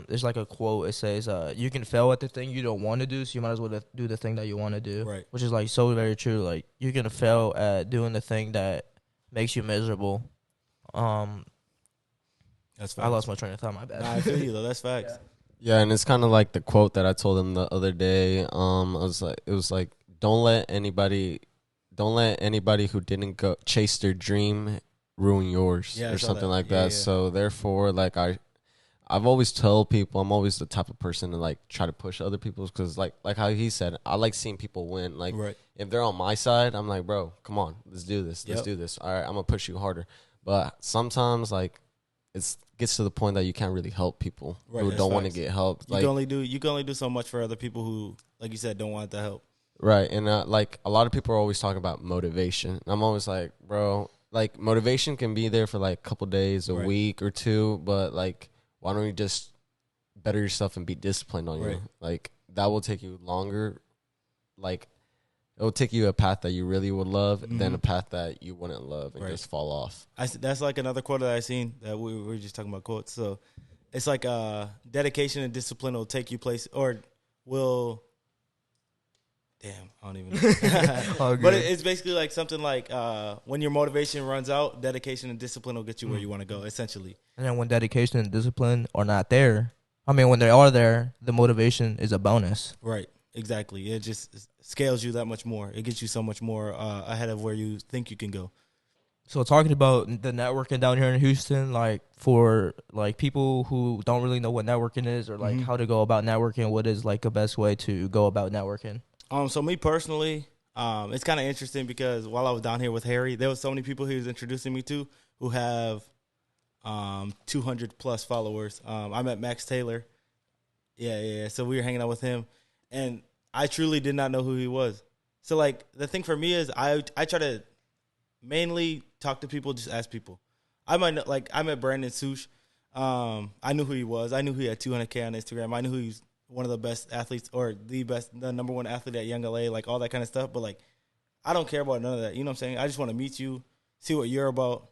There's like a quote. It says, "You can fail at the thing you don't want to do, so you might as well do the thing that you want to do." Right. Which is like so very true. Like, you're gonna fail at doing the thing that makes you miserable. That's facts. I lost my train of thought. My bad. Nah, I feel you though. That's facts. Yeah, and it's kind of like the quote that I told him the other day. It was like, don't let anybody who didn't go chase their dream ruin yours, Yeah, I or saw something that. like Yeah, that. yeah. So therefore, like I've always told people, I'm always the type of person to like try to push other people, because like how he said, I like seeing people win. Like, Right. if they're on my side, I'm like, bro, come on, let's do this. Let's Yep. do this. All right, I'm gonna push you harder. But sometimes, like, it gets to the point that you can't really help people Right, who that's don't want to facts. get helped. You Like, can only do so much for other people who, like you said, don't want the help. right, and like a lot of people are always talking about motivation. I'm always like, bro, like, motivation can be there for like a couple days, a Right. week or two, but like, why don't you just better yourself and be disciplined on Right. you? Like, that will take you longer. Like, it will take you a path that you really would love than a path that you wouldn't love and Right. just fall off. That's like another quote that I seen that we were just talking about quotes. So it's like dedication and discipline will take you place, or will. Damn, I don't even know. All But good. it's basically like something like when your motivation runs out, dedication and discipline will get you where you want to go, essentially. And then when dedication and discipline are not there, I mean, when they are there, the motivation is a bonus. Right, exactly. It just scales you that much more. It gets you so much more ahead of where you think you can go. So talking about the networking down here in Houston, like, for like people who don't really know what networking is, or like how to go about networking, what is like the best way to go about networking? So me personally, it's kind of interesting because while I was down here with Harry, there was so many people he was introducing me to who have 200 plus followers. I met Max Taylor. Yeah. So we were hanging out with him, and I truly did not know who he was. So like the thing for me is I try to mainly talk to people, just ask people. I might know, like, I met Brandon Sush. I knew who he was. I knew he had 200K on Instagram. I knew he was one of the best athletes, or the number one athlete at Young LA, like all that kind of stuff. But like, I don't care about none of that. You know what I'm saying? I just want to meet you, see what you're about.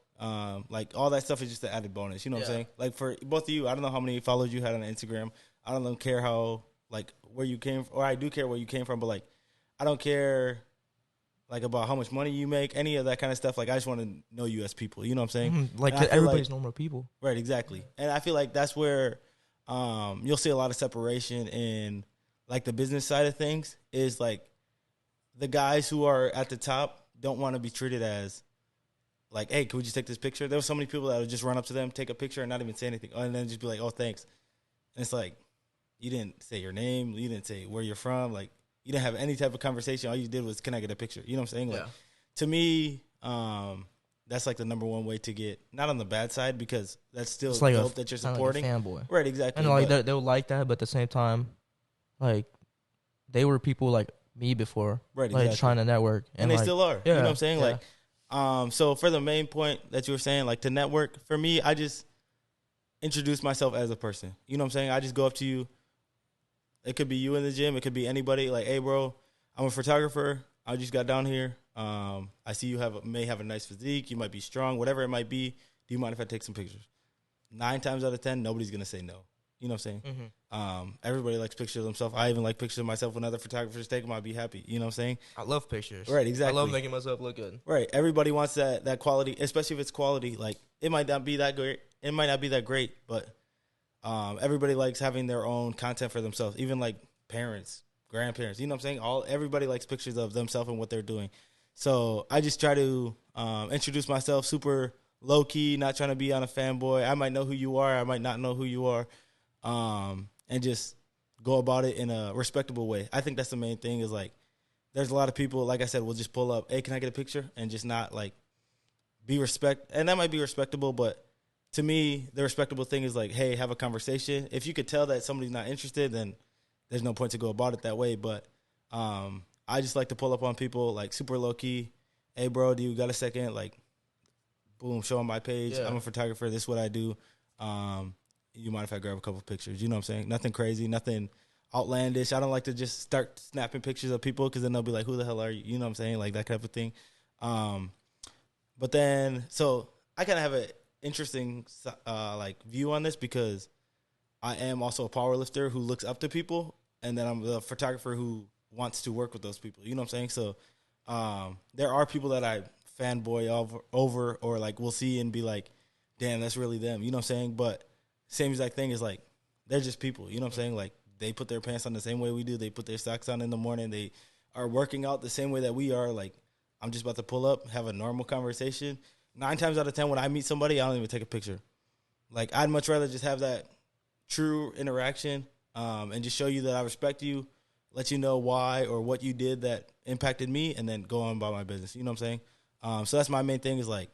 Like, all that stuff is just an added bonus. You know what I'm saying? Like, for both of you, I don't know how many followers you had on Instagram. I don't care how, like, where you came from, or I do care where you came from, but like, I don't care like about how much money you make, any of that kind of stuff. Like, I just want to know you as people. You know what I'm saying? Like, And I feel everybody's normal people. Right, exactly. And I feel like that's where you'll see a lot of separation in like the business side of things, is like the guys who are at the top don't want to be treated as like, hey, can we just take this picture? There were so many people that would just run up to them, take a picture, and not even say anything, and then just be like, oh, thanks. And it's like, you didn't say your name, you didn't say where you're from, like, you didn't have any type of conversation. All you did was, can I get a picture? You know what I'm saying? Like, to me, that's like the number one way to get, not on the bad side, because that's still It's like dope that you're supporting. Like a fanboy. Right, exactly. And like but- they'll like that, but at the same time, like, they were people like me before, Right, like exactly. trying to network, and they like, still are. Yeah, You know what I'm saying? yeah. Like, so for the main point that you were saying, like, to network, for me, I just introduce myself as a person. You know what I'm saying? I just go up to you. It could be you in the gym. It could be anybody. Like, hey, bro, I'm a photographer. I just got down here. I see you may have a nice physique. You might be strong, whatever it might be. Do you mind if I take some pictures? 9 times out of 10, nobody's going to say no. You know what I'm saying? Everybody likes pictures of themselves. I even like pictures of myself when other photographers take them. I'd be happy. You know what I'm saying? I love pictures. Right, exactly. I love making myself look good. Right. Everybody wants that quality, especially if it's quality. Like, it might not be that great. It might not be that great, but everybody likes having their own content for themselves. Even like parents, grandparents. You know what I'm saying? Everybody likes pictures of themselves and what they're doing. So I just try to introduce myself super low key, not trying to be on a fanboy. I might know who you are. I might not know who you are, and just go about it in a respectable way. I think that's the main thing. Is like, there's a lot of people, like I said, will just pull up, hey, can I get a picture? And just not like be respect. And that might be respectable, but to me, the respectable thing is like, hey, have a conversation. If you could tell that somebody's not interested, then there's no point to go about it that way. But I just like to pull up on people like super low key. Hey, bro, do you got a second? Like, boom, show on my page. Yeah. I'm a photographer. This is what I do. You mind if I grab a couple pictures? You know what I'm saying? Nothing crazy, nothing outlandish. I don't like to just start snapping pictures of people because then they'll be like, who the hell are you? You know what I'm saying? Like that type of thing. But then, so I kind of have an interesting like view on this because I am also a power lifter who looks up to people, and then I'm the photographer who wants to work with those people. You know what I'm saying? So there are people that I fanboy over or like we'll see and be like, damn, that's really them. You know what I'm saying? But same exact thing is like, they're just people. You know what I'm saying? Like, they put their pants on the same way we do. They put their socks on in the morning. They are working out the same way that we are. Like, I'm just about to pull up, have a normal conversation. 9 times out of 10, when I meet somebody, I don't even take a picture. Like, I'd much rather just have that true interaction and just show you that I respect you, let you know why or what you did that impacted me, and then go on about my business. You know what I'm saying? So that's my main thing is, like,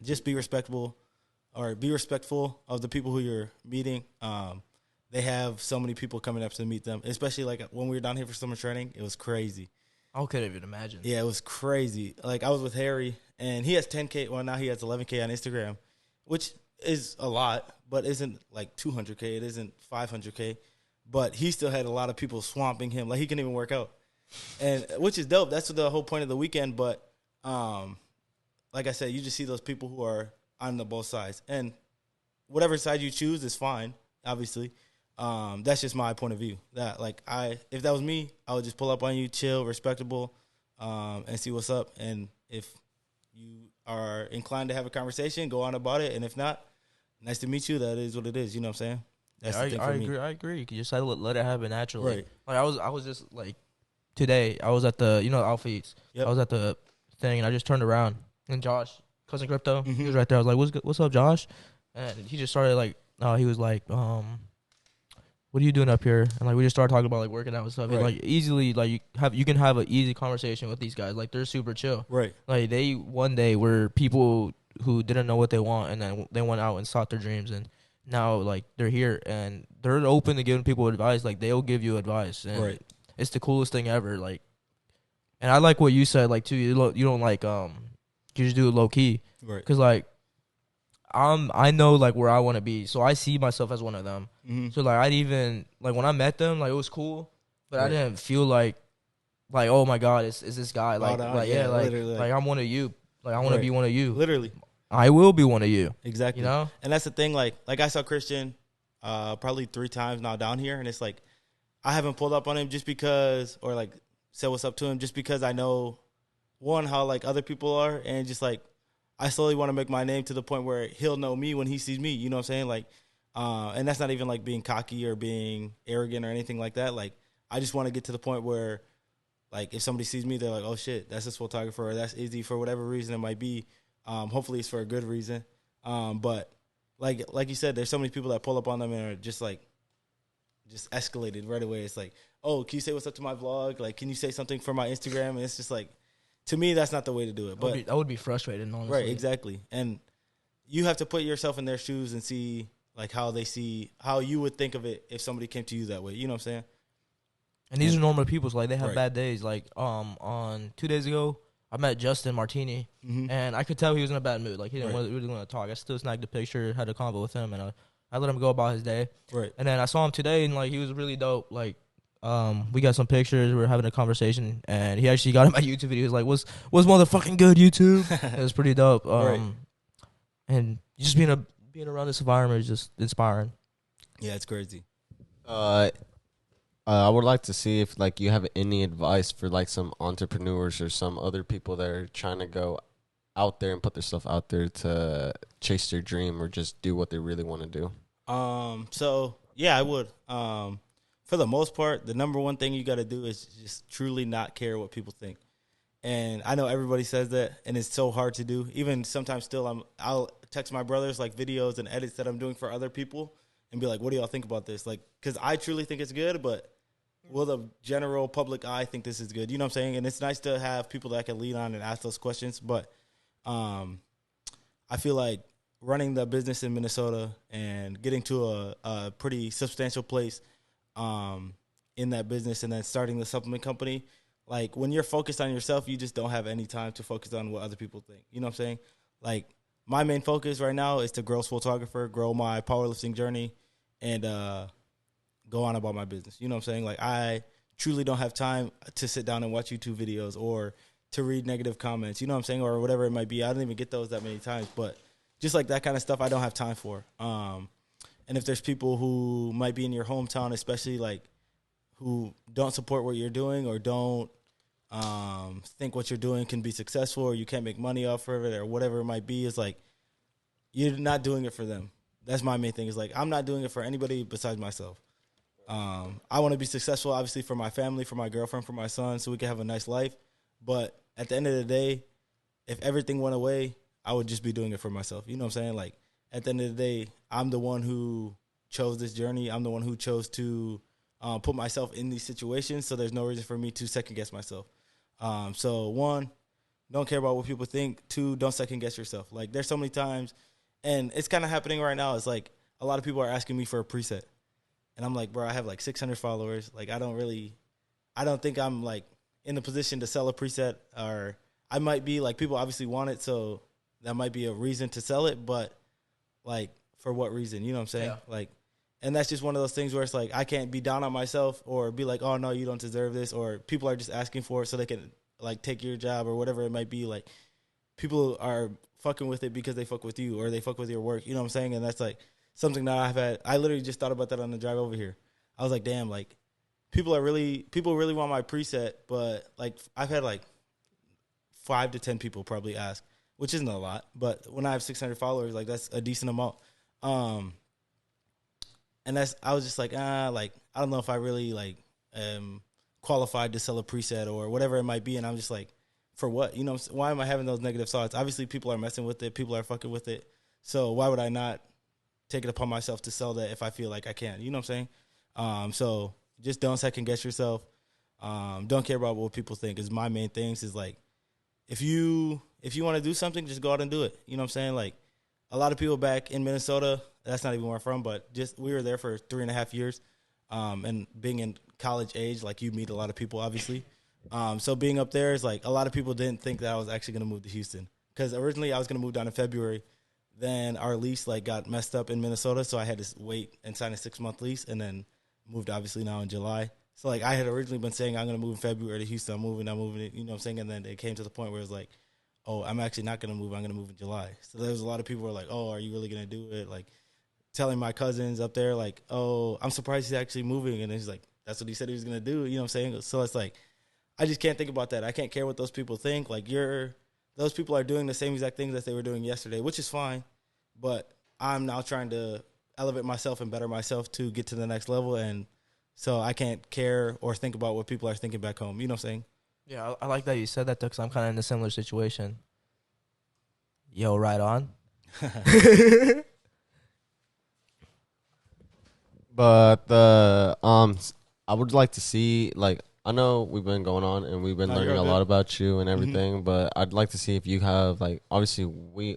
just be respectable or be respectful of the people who you're meeting. They have so many people coming up to meet them, especially like when we were down here for summer training. It was crazy. I couldn't even imagine. Yeah, it was crazy. Like, I was with Harry, and he has 10K. Well, now he has 11K on Instagram, which is a lot, but isn't like 200K. It isn't 500K. But he still had a lot of people swamping him. Like, he couldn't even work out, and which is dope. That's the whole point of the weekend. But like I said, you just see those people who are on the both sides, and whatever side you choose is fine, obviously. That's just my point of view. That like if that was me, I would just pull up on you, chill, respectable, and see what's up. And if you are inclined to have a conversation, go on about it. And if not, nice to meet you. That is what it is. You know what I'm saying? That's the thing for me. I agree. You can just let it happen naturally. Right. Like I was just like today. I was at the Alpha Eats. Yep. I was at the thing and I just turned around and Josh, cousin Crypto, he was right there. I was like, what's up, Josh? And he just started like, he was like, what are you doing up here? And like we just started talking about like working out and stuff. Right. And like easily like you can have an easy conversation with these guys. Like they're super chill. Right. Like they one day were people who didn't know what they want, and then they went out and sought their dreams, and now like they're here and they're open to giving people advice. Like they'll give you advice, and Right. it's the coolest thing ever. Like, and I like what you said. Like too, you don't like you just do it low key, Right. because like I know like where I want to be, so I see myself as one of them. Mm-hmm. So like I'd even like when I met them, like it was cool, but I Right. didn't feel like oh my god, it's this guy like Wow, like yeah, yeah, like literally, like I'm one of you, like I want to Right. be one of you. Literally. I will be one of you. Exactly. You know? And that's the thing. Like I saw Christian probably 3 times now down here, and it's like I haven't pulled up on him just because, or like said what's up to him just because I know one how like other people are, and just like I slowly want to make my name to the point where he'll know me when he sees me. You know what I'm saying? Like, and that's not even like being cocky or being arrogant or anything like that. Like, I just want to get to the point where, like, if somebody sees me, they're like, "Oh shit, that's a Swoletographer, or that's Izzy," for whatever reason it might be. Hopefully, it's for a good reason. But like you said, there's so many people that pull up on them and are just escalated right away. It's like, "Oh, can you say what's up to my vlog? Like, can you say something for my Instagram?" And it's just like, to me, that's not the way to do it. But I would be frustrated, honestly. right, exactly. And you have to put yourself in their shoes and see like how you would think of it if somebody came to you that way. You know what I'm saying? And these are normal people, so like they have Right. bad days. Like on 2 days ago, I met Justin Martini, and I could tell he was in a bad mood. Like he didn't Right. really want to talk. I still snagged the picture, had a convo with him, and I let him go about his day. Right. And then I saw him today, and like he was really dope. Like we got some pictures. We were having a conversation, and he actually got in my YouTube video. He was like, "What's motherfucking good, YouTube?" It was pretty dope. Right. And just being around this environment is just inspiring. Yeah, it's crazy. I would like to see if like you have any advice for like some entrepreneurs or some other people that are trying to go out there and put their stuff out there to chase their dream or just do what they really want to do? So yeah, I would. For the most part, the number one thing you got to do is just truly not care what people think. And I know everybody says that, and it's so hard to do. Even sometimes still, I'll text my brothers like videos and edits that I'm doing for other people and be like, what do y'all think about this? Like, because I truly think it's good, but will the general public eye think this is good? You know what I'm saying? And it's nice to have people that I can lean on and ask those questions. But I feel like running the business in Minnesota and getting to a pretty substantial place in that business and then starting the supplement company, like when you're focused on yourself, you just don't have any time to focus on what other people think. You know what I'm saying? Like my main focus right now is to grow Swoletographer, grow my powerlifting journey, and go on about my business. You know what I'm saying? Like I truly don't have time to sit down and watch YouTube videos or to read negative comments, you know what I'm saying? Or whatever it might be. I don't even get those that many times, but just like that kind of stuff I don't have time for. And if there's people who might be in your hometown, especially like who don't support what you're doing or don't think what you're doing can be successful or you can't make money off of it or whatever it might be, is like you're not doing it for them. That's my main thing, is like I'm not doing it for anybody besides myself. I want to be successful, obviously, for my family, for my girlfriend, for my son, so we can have a nice life. But at the end of the day, if everything went away, I would just be doing it for myself. You know what I'm saying? Like at the end of the day, I'm the one who chose this journey. I'm the one who chose to put myself in these situations, so there's no reason for me to second-guess myself. So, one, don't care about what people think. Two, don't second-guess yourself. Like, there's so many times, and it's kind of happening right now. It's like a lot of people are asking me for a preset. And I'm like, bro, I have like 600 followers. Like, I don't think I'm like in the position to sell a preset, or I might be, like, people obviously want it, so that might be a reason to sell it, but like, for what reason? You know what I'm saying? Yeah. Like, and that's just one of those things where it's like, I can't be down on myself or be like, oh no, you don't deserve this, or people are just asking for it so they can like take your job or whatever it might be. Like, people are fucking with it because they fuck with you or they fuck with your work. You know what I'm saying? And that's like something that I literally just thought about that on the drive over here. I was like, damn, like people really want my preset, but like I've had like 5 to 10 people probably ask, which isn't a lot, but when I have 600 followers, like that's a decent amount. And I was just like, like, I don't know if I really like qualified to sell a preset or whatever it might be. And I'm just like, for what? You know, why am I having those negative thoughts? Obviously, people are messing with it. People are fucking with it. So why would I not take it upon myself to sell that if I feel like I can? You know what I'm saying? So just don't second guess yourself. Don't care about what people think. Is my main things is like, if you want to do something, just go out and do it. You know what I'm saying? Like, a lot of people back in Minnesota, that's not even where I'm from, but just we were there for 3.5 years. And being in college age, like, you meet a lot of people, obviously. So being up there is like, a lot of people didn't think that I was actually going to move to Houston, because originally I was going to move down in February. Then our lease like got messed up in Minnesota, so I had to wait and sign a 6-month lease, and then moved obviously now in July. So like I had originally been saying I'm going to move in February to Houston. I'm moving, you know what I'm saying? And then it came to the point where it was like, oh, I'm actually not going to move. I'm going to move in July. So there was a lot of people who were like, oh, are you really going to do it? Like, telling my cousins up there, like, oh, I'm surprised he's actually moving. And he's like, that's what he said he was going to do. You know what I'm saying? So it's like, I just can't think about that. I can't care what those people think. Like, those people are doing the same exact things that they were doing yesterday, which is fine. But I'm now trying to elevate myself and better myself to get to the next level. And so I can't care or think about what people are thinking back home. You know what I'm saying? Yeah, I like that you said that, because I'm kind of in a similar situation. Yo, right on. But I would like to see, like, I know we've been going on and we've been learning a lot about you and everything, but I'd like to see if you have, like, obviously we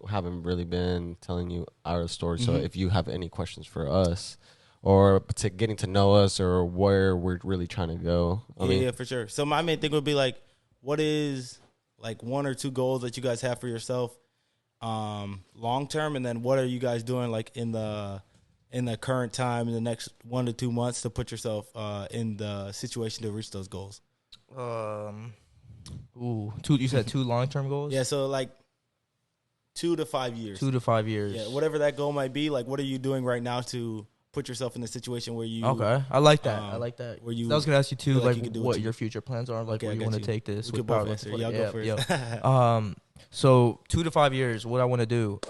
haven't really been telling you our story, so if you have any questions for us or to getting to know us or where we're really trying to go. I mean, for sure. So my main thing would be like, what is like 1 or 2 goals that you guys have for yourself long term, and then what are you guys doing like in the current time in the next 1 to 2 months to put yourself in the situation to reach those goals? You said 2 long-term goals? Yeah, so like 2 to 5 years. 2 to 5 years. Yeah, whatever that goal might be, like what are you doing right now to put yourself in a situation where you Okay, I like that. I like that. where you So I was gonna ask you too, feel like like you can do what what you- your future plans are, like Okay, where I you got want to you. take this We with could both powerlifting. answer. Y'all go first. So 2 to 5 years, what I want to do.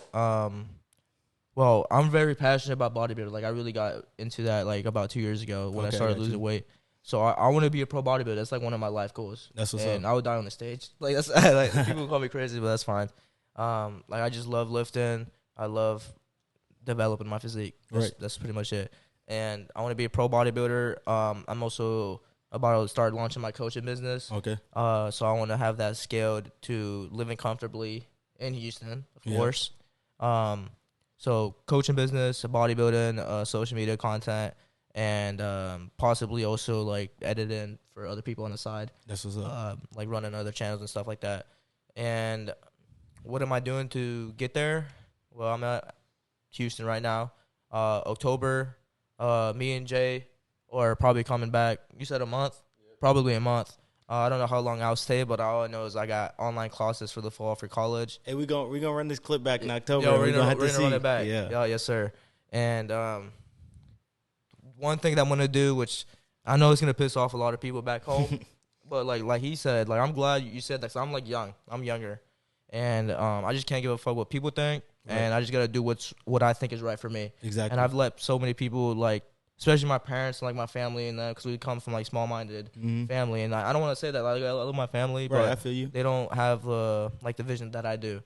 Well, I'm very passionate about bodybuilding. Like I really got into that like about 2 years ago when I Okay, I started got losing you. weight. So I want to be a pro bodybuilder. That's like one of my life goals. That's what's and up. I would die on the stage. Like that's like people call me crazy, but that's fine. Like I just love lifting. I love developing my physique. That's pretty much it. And I want to be a pro bodybuilder. I'm also about to start launching my coaching business. Okay. So I want to have that scaled to living comfortably in Houston, of course. So coaching business, bodybuilding, social media content, and possibly also like editing for other people on the side. That's what's up. Like running other channels and stuff like that. And what am I doing to get there? Well, I'm at Houston right now. October, me and Jay are probably coming back. You said a month? Yeah. Probably a month. I don't know how long I'll stay, but all I know is I got online classes for the fall for college. Hey, we gonna run this clip back in October. Yeah, we're gonna run it back. Yeah. Yes, sir. And one thing that I'm gonna do, which I know it's gonna piss off a lot of people back home, but like he said, like I'm glad you said that. 'Cause I'm like young. I'm younger, and I just can't give a fuck what people think, and I just gotta do what I think is right for me. Exactly. And I've let so many people like, especially my parents and like my family and because we come from like small-minded family, and I don't want to say that like I love my family, Right, but I feel you. they don't have like the vision that I do,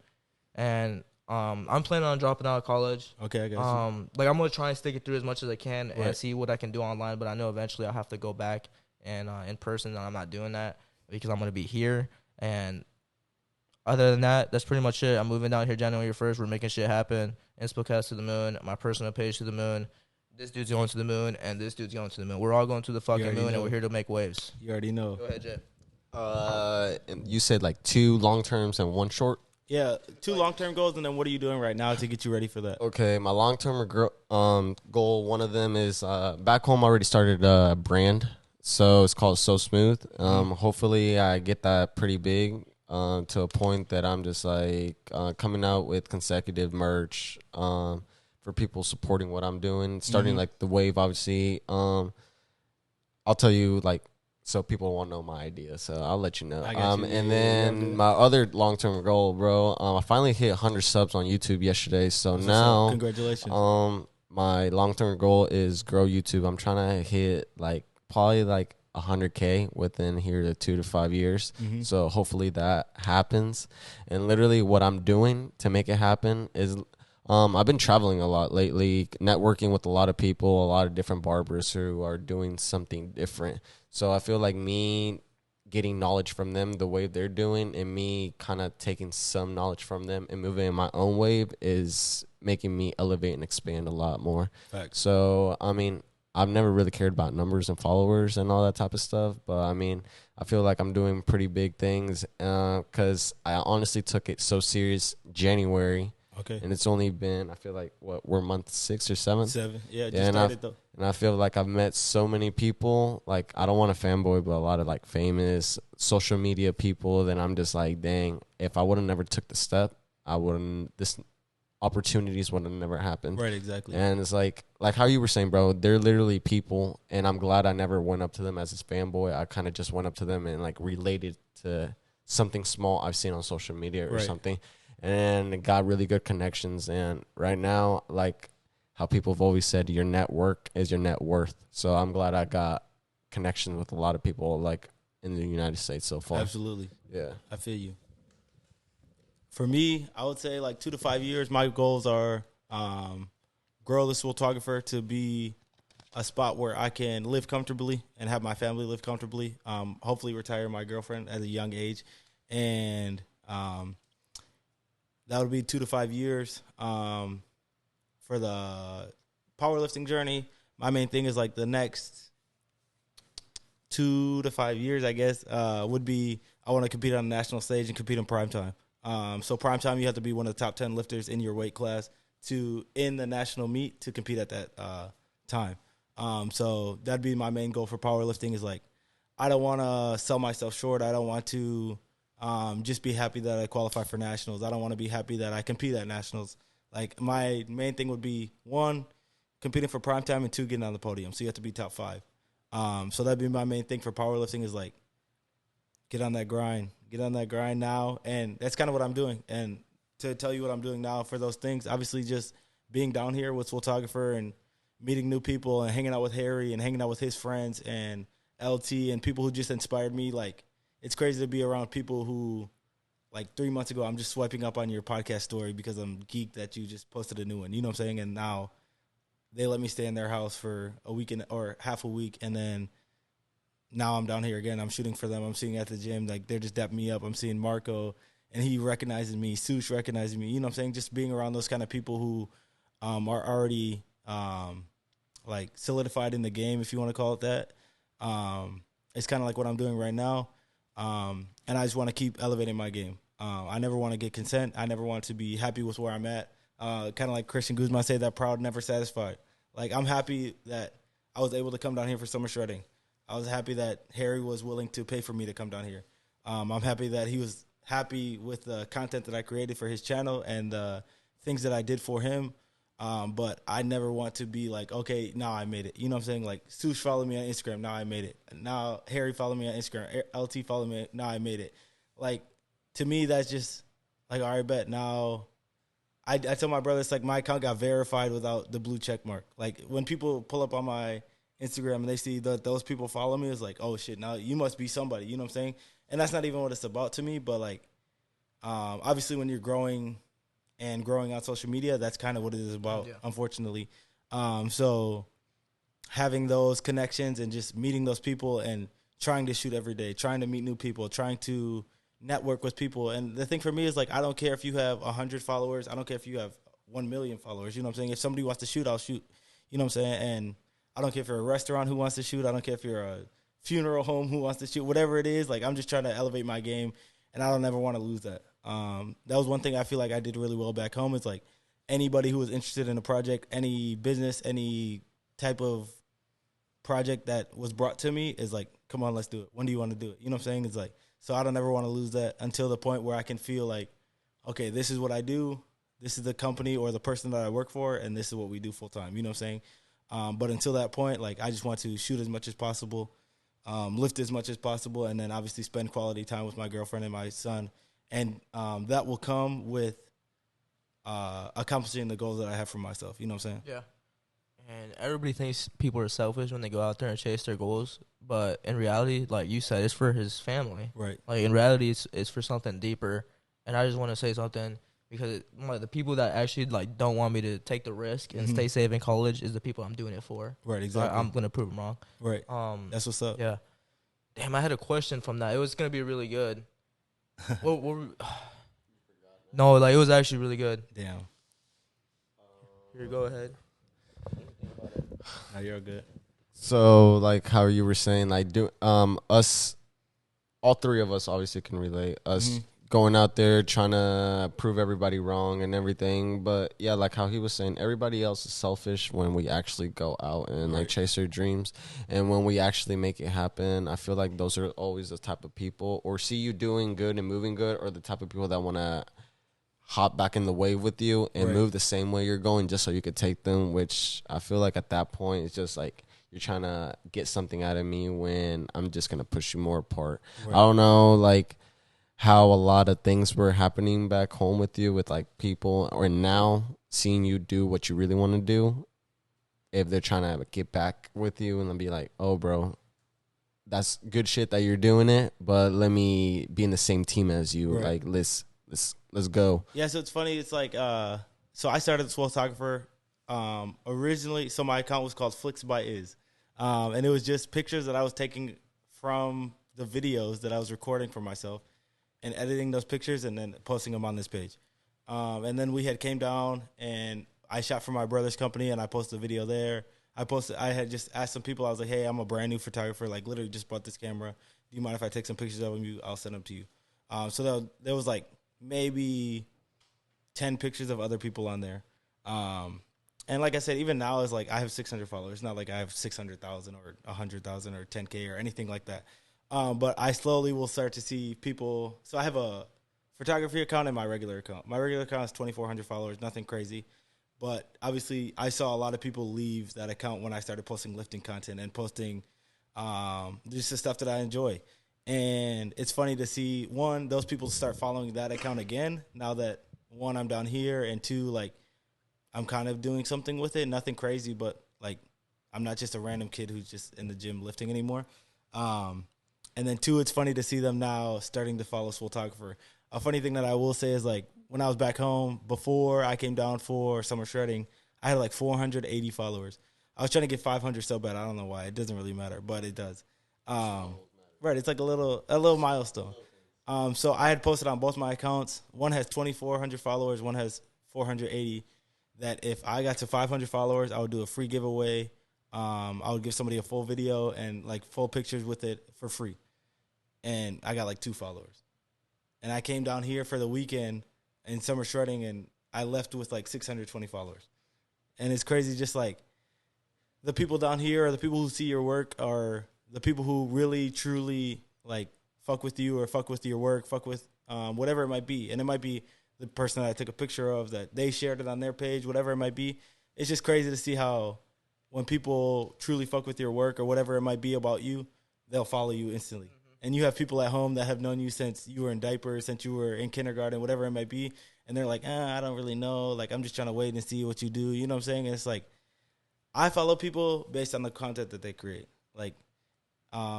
and I'm planning on dropping out of college. Okay, I got you. Like I'm gonna try and stick it through as much as I can and see what I can do online, but I know eventually I'll have to go back and in person, and I'm not doing that because I'm gonna be here. And other than that, that's pretty much it. I'm moving down here January 1st. We're making shit happen. InspoCast to the moon. My personal page to the moon. This dude's going to the moon, and this dude's going to the moon. We're all going to the fucking moon, and we're here to make waves. You already know. Go ahead, Jay. And you said like 2 long terms and 1 short. Yeah, 2 long-term goals, and then what are you doing right now to get you ready for that? Okay, my long-term goal, one of them is back home. I already started a brand, so it's called So Smooth. Hopefully, I get that pretty big to a point that I'm just like coming out with consecutive merch for people supporting what I'm doing. Starting like the wave, obviously. I'll tell you like. So people won't know my idea, so I'll let you know. I got you. And then my other long-term goal, bro, I finally hit 100 subs on YouTube yesterday. So now, congratulations. My long-term goal is grow YouTube. I'm trying to hit like probably like 100K within here to 2 to 5 years. So hopefully that happens. And literally what I'm doing to make it happen is I've been traveling a lot lately, networking with a lot of people, a lot of different barbers who are doing something different. So I feel like me getting knowledge from them, the wave they're doing, and me kind of taking some knowledge from them and moving in my own wave is making me elevate and expand a lot more. Facts. So, I mean, I've never really cared about numbers and followers and all that type of stuff. But, I mean, I feel like I'm doing pretty big things because I honestly took it so serious January. Okay. And it's only been, I feel like, we're month 6 or 7? 7. Yeah, just started though. And I feel like I've met so many people, like, I don't want to fanboy, but a lot of, like, famous social media people that I'm just like, dang, if I would have never took the step, this opportunities would have never happened. Right, exactly. And it's like how you were saying, bro, they're literally people, and I'm glad I never went up to them as a fanboy. I kind of just went up to them and, like, related to something small I've seen on social media or something. And got really good connections. And right now, like how people have always said, your network is your net worth. So I'm glad I got connections with a lot of people like in the United States so far. Absolutely. Yeah. I feel you. For me, I would say like 2 to 5 years, my goals are grow the Swoletographer to be a spot where I can live comfortably and have my family live comfortably. Hopefully retire my girlfriend at a young age. And that would be 2 to 5 years. For the powerlifting journey, my main thing is like the next 2 to 5 years, I guess, would be I want to compete on the national stage and compete in primetime. So primetime, you have to be one of the top 10 lifters in your weight class to in the national meet to compete at that time. So that'd be my main goal for powerlifting is like I don't want to sell myself short. I don't want to just be happy that I qualify for nationals. I don't want to be happy that I compete at nationals. Like my main thing would be 1, competing for prime time, and 2, getting on the podium. So you have to be top 5. So that'd be my main thing for powerlifting is like, get on that grind now. And that's kind of what I'm doing. And to tell you what I'm doing now for those things, obviously just being down here with Swoletographer and meeting new people and hanging out with Harry and hanging out with his friends and LT and people who just inspired me. Like, it's crazy to be around people who, like 3 months ago, I'm just swiping up on your podcast story because I'm geeked that you just posted a new one. You know what I'm saying? And now they let me stay in their house for a week or half a week. And then now I'm down here again. I'm shooting for them. I'm sitting at the gym. Like, they're just dapping me up. I'm seeing Marco, and he recognizes me. Sush recognizes me. You know what I'm saying? Just being around those kind of people who are already like solidified in the game, if you want to call it that. It's kind of like what I'm doing right now. And I just want to keep elevating my game. I never want to get consent. I never want to be happy with where I'm at. Kind of like Christian Guzman say, that proud, never satisfied. Like, I'm happy that I was able to come down here for summer shredding. I was happy that Harry was willing to pay for me to come down here. I'm happy that he was happy with the content that I created for his channel and the things that I did for him. But I never want to be like, okay, now I made it. You know what I'm saying? Like, Sush followed me on Instagram, now I made it. Now Harry followed me on Instagram, LT followed me, now I made it. Like, to me, that's just like, all right, bet. Now, I tell my brother, it's like my account got verified without the blue check mark. Like, when people pull up on my Instagram and they see that those people follow me, it's like, oh shit, now you must be somebody. You know what I'm saying? And that's not even what it's about to me. But like, obviously, when you're growing on social media, that's kind of what it is about, unfortunately. So having those connections and just meeting those people and trying to shoot every day, trying to meet new people, trying to network with people. And the thing for me is, like, I don't care if you have 100 followers. I don't care if you have 1 million followers. You know what I'm saying? If somebody wants to shoot, I'll shoot. You know what I'm saying? And I don't care if you're a restaurant who wants to shoot. I don't care if you're a funeral home who wants to shoot. Whatever it is, like, I'm just trying to elevate my game, and I don't ever want to lose that. That was one thing I feel like I did really well back home. It's like, anybody who was interested in a project, any business, any type of project that was brought to me is like, come on, let's do it. When do you want to do it? You know what I'm saying? It's like, so I don't ever want to lose that until the point where I can feel like, okay, this is what I do. This is the company or the person that I work for, and this is what we do full time. You know what I'm saying? But until that point, like, I just want to shoot as much as possible, lift as much as possible, and then obviously spend quality time with my girlfriend and my son. And that will come with accomplishing the goals that I have for myself. You know what I'm saying? Yeah. And everybody thinks people are selfish when they go out there and chase their goals. But in reality, like you said, it's for his family. Right. Like, in reality, it's for something deeper. And I just want to say something, because like, the people that actually like don't want me to take the risk and stay safe in college is the people I'm doing it for. Right, exactly. So I'm going to prove them wrong. Right. That's what's up. Yeah. Damn, I had a question from that. It was going to be really good. No, like, it was actually really good. Damn. Here, go ahead. No, you're good. So, like how you were saying, like, us, all three of us obviously can relate. Us going out there trying to prove everybody wrong and everything. But yeah, like how he was saying, everybody else is selfish when we actually go out and like chase our dreams. And when we actually make it happen, I feel like those are always the type of people, or see you doing good and moving good, or the type of people that want to hop back in the wave with you and move the same way you're going just so you could take them, which I feel like at that point it's just like you're trying to get something out of me when I'm just going to push you more apart. I don't know, like, how a lot of things were happening back home with you, with like people, or now seeing you do what you really want to do, if they're trying to get back with you and then be like, oh bro, that's good shit that you're doing it, but let me be in the same team as you. Like, let's go. Yeah, so it's funny. It's like, so I started the Swoletographer originally. So my account was called Flicks by Iz, and it was just pictures that I was taking from the videos that I was recording for myself, and editing those pictures and then posting them on this page. And then we had came down and I shot for my brother's company and I posted a video there. I had just asked some people, I was like, hey, I'm a brand new photographer, like literally just bought this camera. Do you mind if I take some pictures of you? I'll send them to you. So there was like maybe 10 pictures of other people on there. And like I said, even now it's like I have 600 followers. It's not like I have 600,000 or 100,000 or 10K or anything like that. But I slowly will start to see people. So I have a photography account and my regular account. My regular account is 2,400 followers, nothing crazy. But obviously, I saw a lot of people leave that account when I started posting lifting content and posting just the stuff that I enjoy. And it's funny to see, one, those people start following that account again now that, one, I'm down here, and two, like, I'm kind of doing something with it. Nothing crazy, but, like, I'm not just a random kid who's just in the gym lifting anymore. And then, two, it's funny to see them now starting to follow Swoletographer. A funny thing that I will say is, like, when I was back home, before I came down for summer shredding, I had, like, 480 followers. I was trying to get 500 so bad. I don't know why. It doesn't really matter, but it does. Right, it's like a little milestone. So I had posted on both my accounts. One has 2,400 followers. One has 480. That if I got to 500 followers, I would do a free giveaway. I would give somebody a full video and like full pictures with it for free. And I got like 2 followers. And I came down here for the weekend in summer shredding, and I left with like 620 followers. And it's crazy, just like the people down here or the people who see your work are the people who really, truly, like, fuck with you or fuck with your work, fuck with whatever it might be. And it might be the person that I took a picture of, that they shared it on their page, whatever it might be. It's just crazy to see how when people truly fuck with your work or whatever it might be about you, they'll follow you instantly. And you have people at home that have known you since you were in diapers, since you were in kindergarten, whatever it might be. And they're like, I don't really know. Like, I'm just trying to wait and see what you do. You know what I'm saying? And it's like, I follow people based on the content that they create. Like,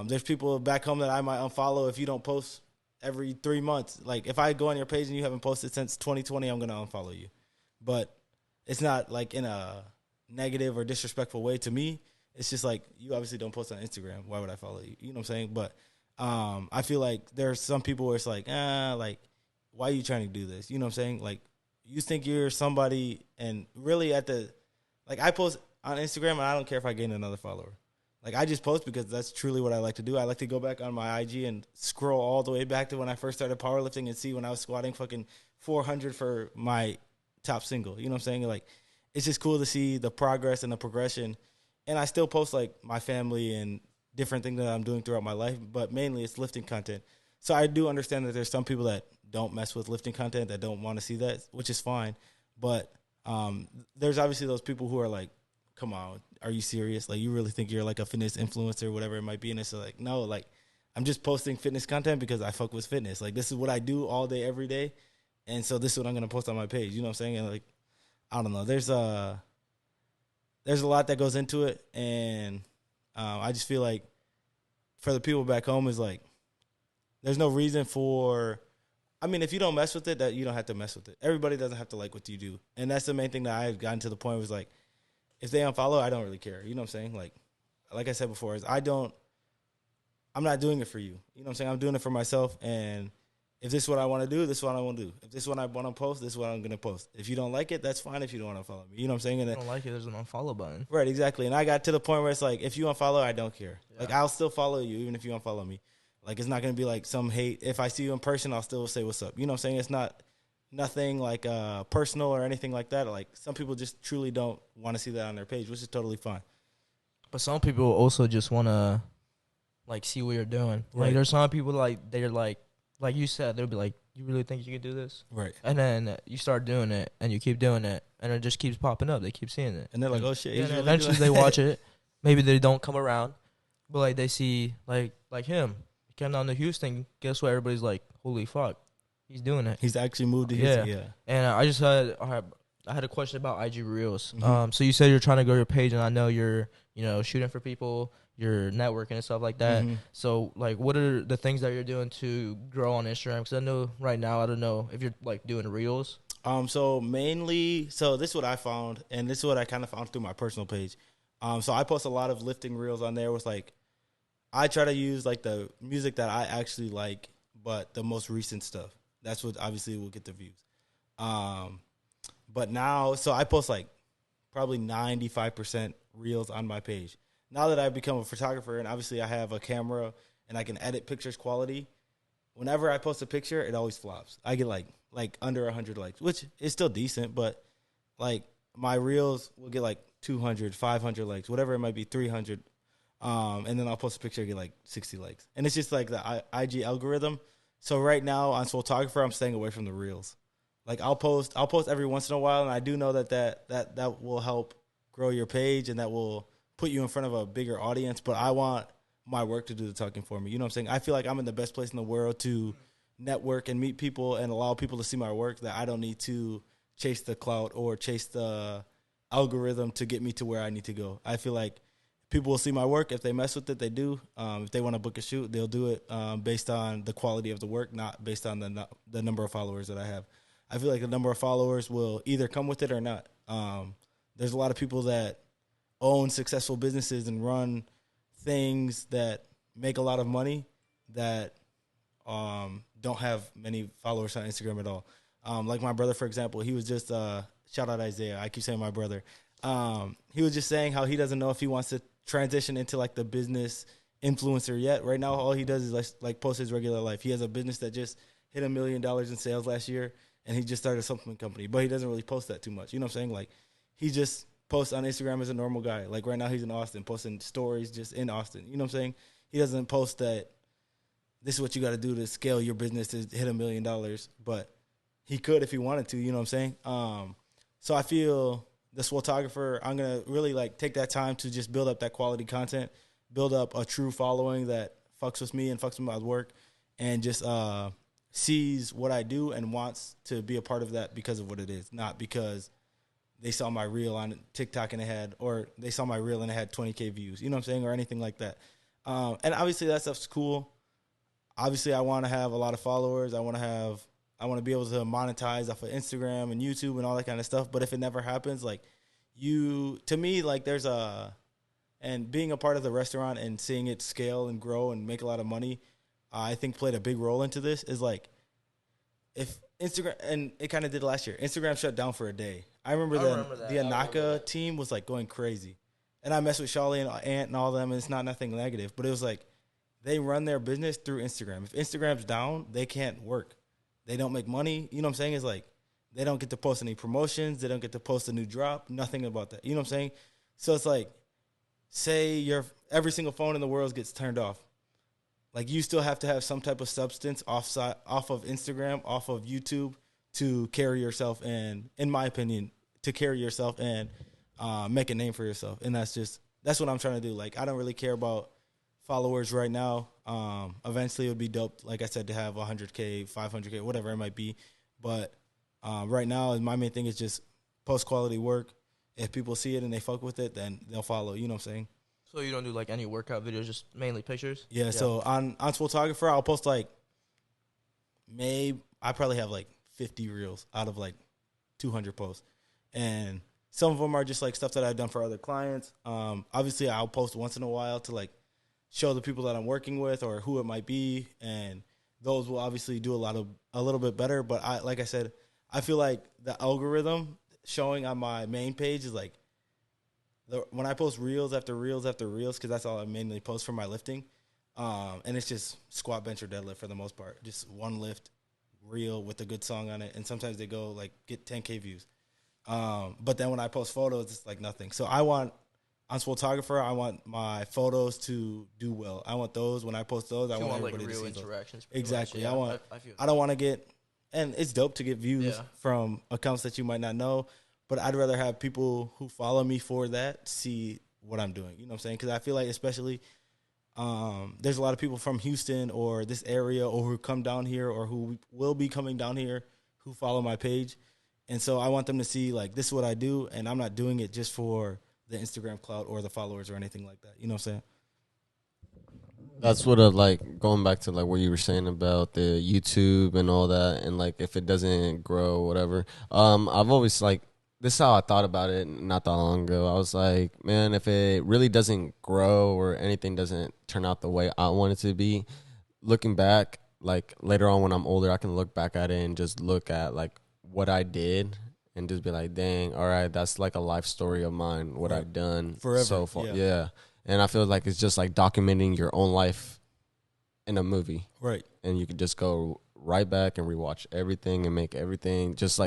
there's people back home that I might unfollow if you don't post every 3 months. Like, if I go on your page and you haven't posted since 2020, I'm going to unfollow you. But it's not like in a negative or disrespectful way to me. It's just like, you obviously don't post on Instagram. Why would I follow you? You know what I'm saying? But I feel like there's some people where it's like, like, why are you trying to do this? You know what I'm saying? Like, you think you're somebody, and really like, I post on Instagram and I don't care if I gain another follower. Like, I just post because that's truly what I like to do. I like to go back on my IG and scroll all the way back to when I first started powerlifting and see when I was squatting fucking 400 for my top single. You know what I'm saying? Like, it's just cool to see the progress and the progression. And I still post, like, my family and different things that I'm doing throughout my life, but mainly it's lifting content. So I do understand that there's some people that don't mess with lifting content, that don't want to see that, which is fine. But there's obviously those people who are like, come on, are you serious? Like, you really think you're like a fitness influencer, whatever it might be? And it's like, no, like, I'm just posting fitness content because I fuck with fitness. Like, this is what I do all day, every day. And so this is what I'm going to post on my page. You know what I'm saying? And, like, I don't know. There's a lot that goes into it. And I just feel like for the people back home is like, there's no reason for, I mean, if you don't mess with it, that you don't have to mess with it. Everybody doesn't have to like what you do. And that's the main thing that I've gotten to the point was like, if they unfollow, I don't really care. You know what I'm saying? Like I said before, is I'm not doing it for you. You know what I'm saying? I'm doing it for myself. And if this is what I want to do, this is what I want to do. If this is what I want to post, this is what I'm going to post. If you don't like it, that's fine if you don't want to follow me. You know what I'm saying? And If you don't like it, there's an unfollow button. Right, exactly. And I got to the point where it's like, if you unfollow, I don't care. Yeah. Like, I'll still follow you even if you unfollow me. Like, it's not going to be like some hate. If I see you in person, I'll still say what's up. You know what I'm saying? It's not nothing like personal or anything like that. Like, some people just truly don't want to see that on their page, which is totally fine. But some people also just want to, like, see what you're doing. Right. Like, there's some people, like, they're like you said, they'll be like, you really think you can do this? Right. And then you start doing it, and you keep doing it, and it just keeps popping up. They keep seeing it. And they're like, oh, shit. Yeah, really eventually they watch it. Maybe they don't come around. But, like, they see, like him. He came down to Houston. Guess what? Everybody's like, holy fuck. He's doing it. He's actually moved to Houston. Yeah. And I just had a question about IG Reels. Mm-hmm. So you said you're trying to grow your page, and I know you're, shooting for people, you're networking and stuff like that. Mm-hmm. So, like, what are the things that you're doing to grow on Instagram? Because I know right now, I don't know if you're, like, doing Reels. So this is what I found, and this is what I kind of found through my personal page. So I post a lot of lifting Reels on there with, like, I try to use, like, the music that I actually like, but the most recent stuff. That's what obviously will get the views. But now, so I post, like, probably 95% Reels on my page. Now that I've become a photographer and obviously I have a camera and I can edit pictures quality, whenever I post a picture, it always flops. I get like under 100 likes, which is still decent, but like my Reels will get like 200, 500 likes, whatever it might be, 300. And then I'll post a picture and get like 60 likes. And it's just like the IG algorithm. So right now on Swoletographer, I'm staying away from the Reels. Like I'll post every once in a while, and I do know that will help grow your page and that will put you in front of a bigger audience. But I want my work to do the talking for me. You know what I'm saying? I feel like I'm in the best place in the world to network and meet people and allow people to see my work, that I don't need to chase the clout or chase the algorithm to get me to where I need to go. I feel like people will see my work. If they mess with it, they do. If they want to book a shoot, they'll do it based on the quality of the work, not based on the number of followers that I have. I feel like the number of followers will either come with it or not. There's a lot of people that own successful businesses and run things that make a lot of money that don't have many followers on Instagram at all. Like my brother, for example, he was just shout out Isaiah. I keep saying my brother. He was just saying how he doesn't know if he wants to transition into like the business influencer yet. Right now, all he does is like post his regular life. He has a business that just hit $1 million in sales last year, and he just started a supplement company, but he doesn't really post that too much. You know what I'm saying? Like he just posts on Instagram as a normal guy. Like right now he's in Austin, posting stories just in Austin. You know what I'm saying? He doesn't post that this is what you got to do to scale your business to hit $1 million, but he could if he wanted to. You know what I'm saying? So I feel the Swoletographer, I'm going to really like take that time to just build up that quality content, build up a true following that fucks with me and fucks with my work, and just sees what I do and wants to be a part of that because of what it is, not because they saw my reel on TikTok and it had, or they saw my reel and it had 20K views, you know what I'm saying, or anything like that. And obviously that stuff's cool. Obviously I want to have a lot of followers. I want to be able to monetize off of Instagram and YouTube and all that kind of stuff. But if it never happens, like to me, like and being a part of the restaurant and seeing it scale and grow and make a lot of money, I think played a big role into this. Is like, if Instagram, and it kind of did last year, Instagram shut down for a day. I remember the Anaka team was like going crazy. And I messed with Charlie and Ant and all them, and it's not nothing negative, but it was like, they run their business through Instagram. If Instagram's down, they can't work. They don't make money. You know what I'm saying? It's like they don't get to post any promotions. They don't get to post a new drop. Nothing about that. You know what I'm saying? So it's like, say every single phone in the world gets turned off. Like you still have to have some type of substance off of Instagram, off of YouTube to carry yourself, and in my opinion, to carry yourself and make a name for yourself. And that's what I'm trying to do. Like I don't really care about followers right now. Eventually it would be dope, like I said, to have 100K, 500K, whatever it might be. But right now, my main thing is just post quality work. If people see it and they fuck with it, then they'll follow. You know what I'm saying? So you don't do like any workout videos, just mainly pictures? Yeah. So on Swoletographer, I'll post like I probably have like 50 reels out of like 200 posts, and some of them are just like stuff that I've done for other clients. Obviously, I'll post once in a while to like show the people that I'm working with or who it might be, and those will obviously do a little bit better. But like I said, I feel like the algorithm showing on my main page is like, when I post reels after reels after reels, because that's all I mainly post for my lifting, and it's just squat, bench, or deadlift for the most part. Just one lift reel with a good song on it, and sometimes they go like get 10K views. But then when I post photos, it's like nothing. So on Swoletographer, I want my photos to do well. I want those, when I post those, I want everybody like real to see interactions. those. Exactly. Yeah, I don't want to get, and it's dope to get views from accounts that you might not know, but I'd rather have people who follow me for that see what I'm doing. You know what I'm saying? Because I feel like especially there's a lot of people from Houston or this area, or who come down here or who will be coming down here, who follow my page. And so I want them to see like, this is what I do, and I'm not doing it just for the Instagram clout or the followers or anything like that. You know what I'm saying? That's what like going back to like what you were saying about the YouTube and all that, and like if it doesn't grow, whatever. I've always like, this is how I thought about it not that long ago. I was like, man, if it really doesn't grow or anything doesn't turn out the way I want it to be, looking back, like later on when I'm older, I can look back at it and just look at like what I did and just be like, dang, all right, that's like a life story of mine, what I've done forever so far. Yeah. And I feel like it's just like documenting your own life in a movie. Right. And you can just go right back and rewatch everything and make everything just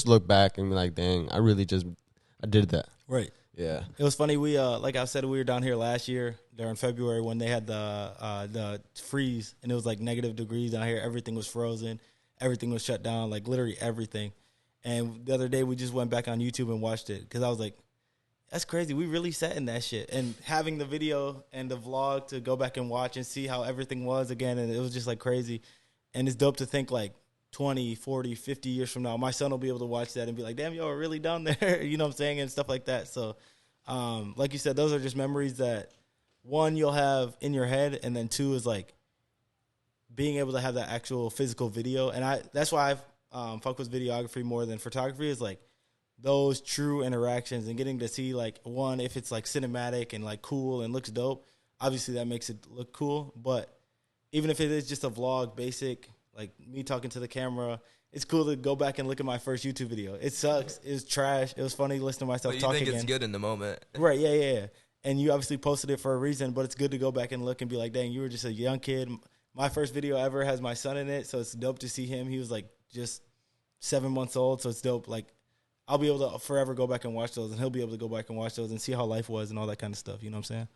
look back and be like, dang, I did that. Right. Yeah. It was funny. We like I said, we were down here last year during February when they had the freeze, and it was like negative degrees down here. Everything was frozen. Everything was shut down, like literally everything. And the other day we just went back on YouTube and watched it because I was like, that's crazy. We really sat in that shit. And having the video and the vlog to go back and watch and see how everything was again, and it was just like crazy. And it's dope to think like 20, 40, 50 years from now, my son will be able to watch that and be like, damn, y'all are really down there, you know what I'm saying, and stuff like that. So, like you said, those are just memories that, one, you'll have in your head, and then two is like being able to have that actual physical video. And that's why I've fuck with videography more than photography, is like those true interactions and getting to see, like, one, if it's like cinematic and like cool and looks dope, obviously that makes it look cool. But even if it is just a vlog, basic, like me talking to the camera, it's cool to go back and look at my first YouTube video. It sucks. It was trash. It was funny to listen to myself talk again. You think it's good in the moment. Right, yeah. And you obviously posted it for a reason, but it's good to go back and look and be like, dang, you were just a young kid. My first video ever has my son in it, so it's dope to see him. He was like just 7 months old, so it's dope. Like, I'll be able to forever go back and watch those, and he'll be able to go back and watch those and see how life was and all that kind of stuff. You know what I'm saying?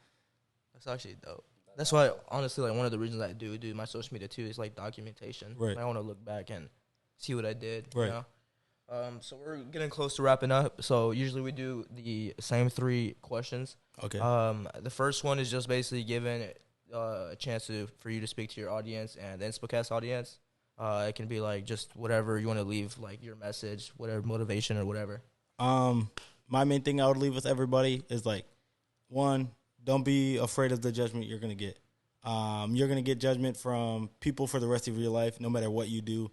That's actually dope. That's why, honestly, like, one of the reasons I do my social media too is like documentation. Right. I want to look back and see what I did. Right. You know? So we're getting close to wrapping up. So usually we do the same 3 questions. Okay. The first one is just basically giving a chance for you to speak to your audience and the InspoCast audience. It can be like just whatever you want to leave, like your message, whatever motivation or whatever. My main thing I would leave with everybody is like, one, don't be afraid of the judgment you're gonna get. You're gonna get judgment from people for the rest of your life, no matter what you do.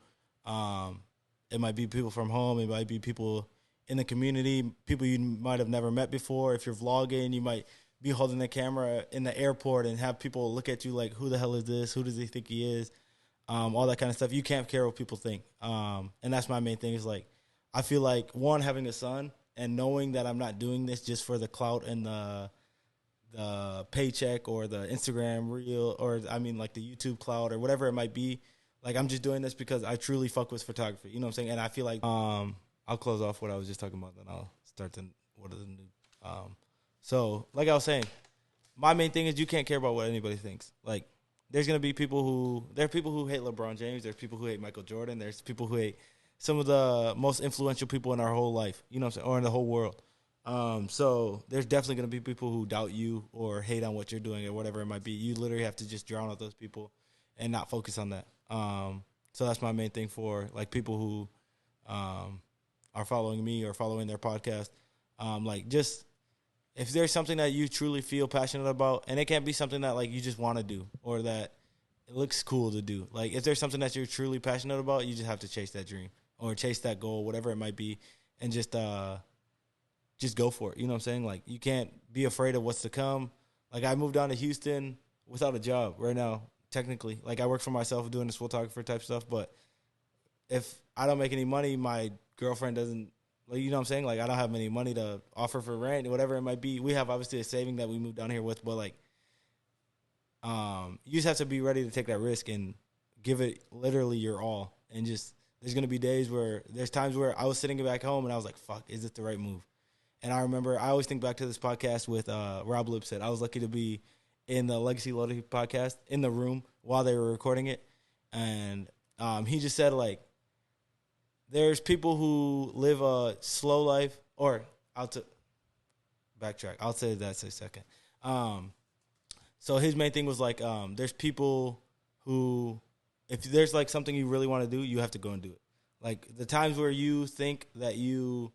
It might be people from home. It might be people in the community, people you might have never met before. If you're vlogging, you might be holding the camera in the airport and have people look at you like, who the hell is this? Who does he think he is? All that kind of stuff. You can't care what people think. And that's my main thing is like, I feel like, one, having a son and knowing that I'm not doing this just for the clout and the paycheck or the Instagram reel, or I mean like the YouTube cloud or whatever it might be. Like, I'm just doing this because I truly fuck with photography. You know what I'm saying? And I feel like I'll close off what I was just talking about, then I'll start what are the new. So like I was saying, my main thing is you can't care about what anybody thinks. Like, there's gonna be there are people who hate LeBron James. There's people who hate Michael Jordan. There's people who hate some of the most influential people in our whole life. You know what I'm saying? Or in the whole world. So there's definitely going to be people who doubt you or hate on what you're doing or whatever it might be. You literally have to just drown out those people and not focus on that. So that's my main thing for like people who are following me or following their podcast. Like, just if there's something that you truly feel passionate about, and it can't be something that like you just want to do or that it looks cool to do. Like, if there's something that you're truly passionate about, you just have to chase that dream or chase that goal, whatever it might be, and just go for it. You know what I'm saying? Like, you can't be afraid of what's to come. Like, I moved down to Houston without a job right now, technically. Like, I work for myself doing the Swoletographer type stuff, but if I don't make any money, my girlfriend doesn't, like, you know what I'm saying? Like, I don't have any money to offer for rent, whatever it might be. We have obviously a saving that we moved down here with, but like, you just have to be ready to take that risk and give it literally your all. And just, there's going to be there's times where I was sitting back home and I was like, fuck, is this the right move? And I remember, I always think back to this podcast with Rob Lipset. I was lucky to be in the Legacy Loaded podcast in the room while they were recording it. And he just said, like, there's people who live a slow life, or backtrack. I'll say that in a second. So his main thing was like, there's people who, if there's like something you really want to do, you have to go and do it. Like, the times where you think that you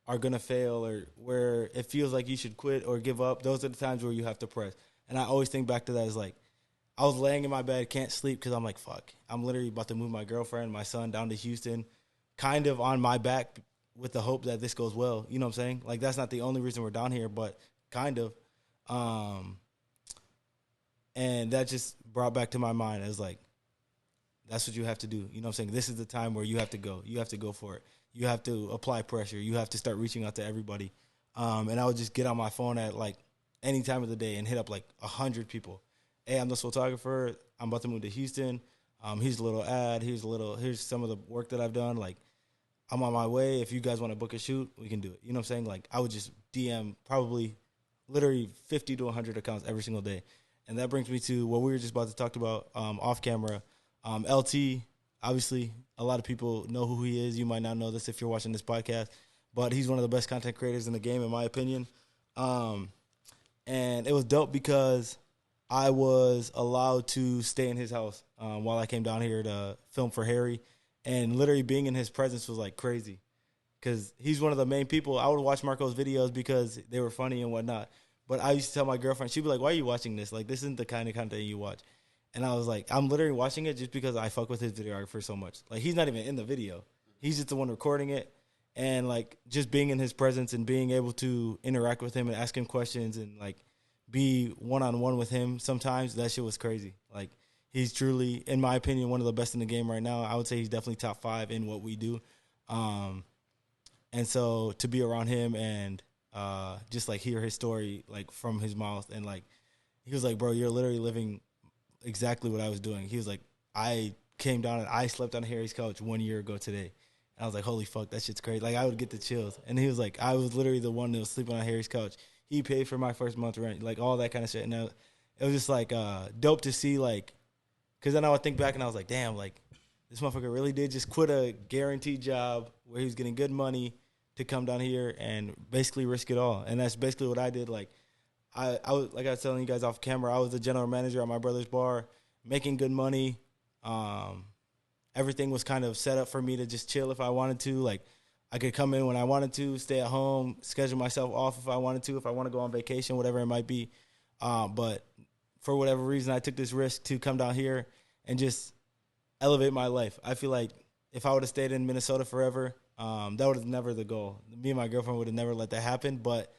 are going to fail or where it feels like you should quit or give up, those are the times where you have to press. And I always think back to that as like, I was laying in my bed, can't sleep because I'm like, fuck, I'm literally about to move my girlfriend, my son down to Houston, kind of on my back with the hope that this goes well. You know what I'm saying? Like, that's not the only reason we're down here, but kind of. And that just brought back to my mind as like, that's what you have to do. You know what I'm saying? This is the time where you have to go. You have to go for it. You have to apply pressure. You have to start reaching out to everybody. And I would just get on my phone at like any time of the day and hit up like 100 people. Hey, I'm the Swoletographer. I'm about to move to Houston. Here's a little ad. Here's some of the work that I've done. Like, I'm on my way. If you guys want to book a shoot, we can do it. You know what I'm saying? Like, I would just DM probably literally 50 to 100 accounts every single day. And that brings me to what we were just about to talk about off camera. LT, obviously, a lot of people know who he is. You might not know this if you're watching this podcast, but he's one of the best content creators in the game, in my opinion. And it was dope because I was allowed to stay in his house while I came down here to film for Harry. And literally being in his presence was like crazy because he's one of the main people. I would watch Marco's videos because they were funny and whatnot. But I used to tell my girlfriend, she'd be like, why are you watching this? Like, this isn't the kind of content you watch. And I was like, I'm literally watching it just because I fuck with his videographer so much. Like, he's not even in the video. He's just the one recording it. And, like, just being in his presence and being able to interact with him and ask him questions and, like, be one-on-one with him sometimes, that shit was crazy. Like, he's truly, in my opinion, one of the best in the game right now. I would say he's definitely top 5 in what we do. And so to be around him and just, like, hear his story, like, from his mouth. And, like, he was like, bro, you're literally living exactly what I was doing. He was like, I came down and I slept on Harry's couch 1 year ago today. And I was like, holy fuck, that shit's crazy. Like, I would get the chills. And he was like, I was literally the one that was sleeping on Harry's couch. He paid for my first month rent, like, all that kind of shit. And it was just, like, dope to see, like, because then I would think back and I was like, damn, like, this motherfucker really did just quit a guaranteed job where he was getting good money to come down here and basically risk it all. And that's basically what I did. Like, I was, like I was telling you guys off camera, I was the general manager at my brother's bar, making good money. Everything was kind of set up for me to just chill if I wanted to. Like, I could come in when I wanted to, stay at home, schedule myself off if I wanted to, if I want to go on vacation, whatever it might be. But for whatever reason, I took this risk to come down here and just elevate my life. I feel like if I would have stayed in Minnesota forever, that was never the goal. Me and my girlfriend would have never let that happen. But,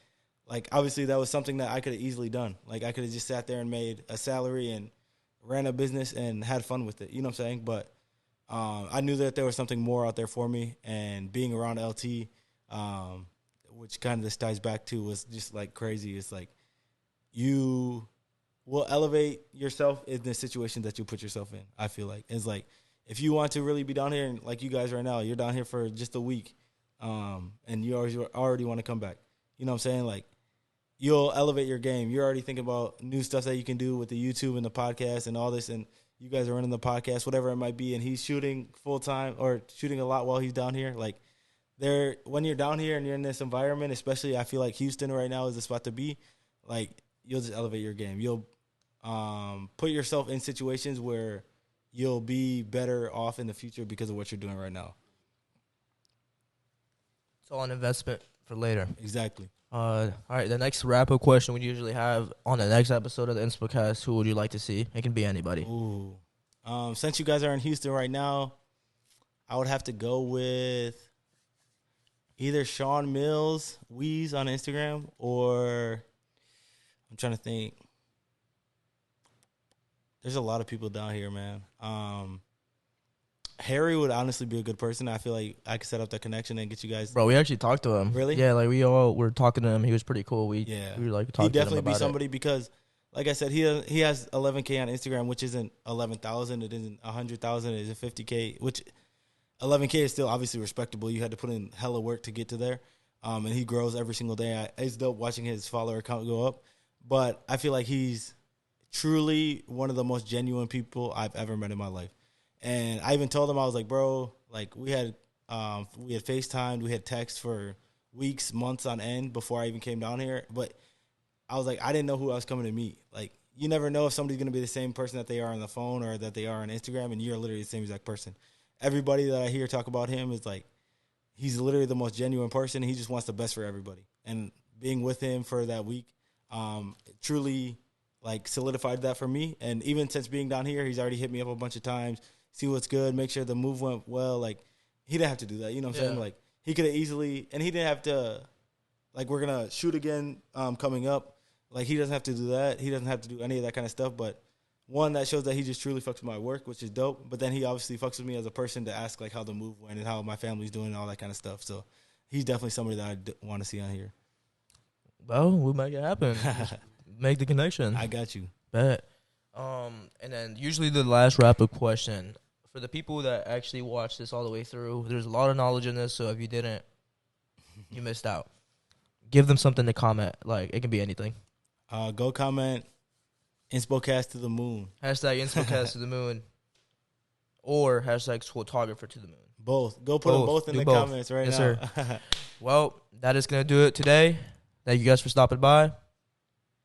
like, obviously that was something that I could have easily done. Like, I could have just sat there and made a salary and ran a business and had fun with it. You know what I'm saying? But I knew that there was something more out there for me. And being around LT, which kind of this ties back to, was just, like, crazy. It's like you will elevate yourself in the situation that you put yourself in, I feel like. It's like, if you want to really be down here, and like you guys right now, you're down here for just a week, and you already want to come back. You know what I'm saying? Like, you'll elevate your game. You're already thinking about new stuff that you can do with the YouTube and the podcast and all this, and you guys are running the podcast, whatever it might be, and he's shooting full-time or shooting a lot while he's down here. Like, when you're down here and you're in this environment, especially I feel like Houston right now is the spot to be, like, you'll just elevate your game. You'll put yourself in situations where you'll be better off in the future because of what you're doing right now. It's all an investment for later. Exactly. All right, the next wrap-up question we usually have on the next episode of the InspoCast, who would you like to see? It can be anybody. Ooh. Since you guys are in Houston right now, I would have to go with either Sean Mills, Weeze on Instagram, or I'm trying to think. There's a lot of people down here, man. Harry would honestly be a good person. I feel like I could set up that connection and get you guys. Bro, we actually talked to him. Really? Yeah, like we all were talking to him. He was pretty cool. We like talked to him about it. He'd definitely be somebody because, like I said, he has 11K on Instagram, which isn't 11,000. It isn't 100,000. It isn't 50K, which 11K is still obviously respectable. You had to put in hella work to get to there, and he grows every single day. It's dope watching his follower count go up, but I feel like he's truly one of the most genuine people I've ever met in my life. And I even told him, I was like, bro, like, we had FaceTimed, we had text for weeks, months on end before I even came down here. But I was like, I didn't know who I was coming to meet. Like, you never know if somebody's going to be the same person that they are on the phone or that they are on Instagram, and you're literally the same exact person. Everybody that I hear talk about him is like, he's literally the most genuine person. He just wants the best for everybody. And being with him for that week truly, like, solidified that for me. And even since being down here, he's already hit me up a bunch of times, see what's good, make sure the move went well. Like, he didn't have to do that. You know what I'm saying? Like, he could have easily, and he didn't have to, like, we're going to shoot again coming up. Like, he doesn't have to do that. He doesn't have to do any of that kind of stuff. But, one, that shows that he just truly fucks with my work, which is dope. But then he obviously fucks with me as a person to ask, like, how the move went and how my family's doing and all that kind of stuff. So, he's definitely somebody that I want to see on here. Well, we'll make it happen. Just make the connection. I got you. Bet. And then usually the last wrap-up question, for the people that actually watch this all the way through, there's a lot of knowledge in this, so if you didn't, you missed out. Give them something to comment. Like, it can be anything. Go comment InspoCast to the moon. Hashtag InspoCast to the moon. or hashtag Swoletographer to the moon. Both. Go put them both in Do the both. comments right Yes, now. sir. Well, that is going to do it today. Thank you guys for stopping by.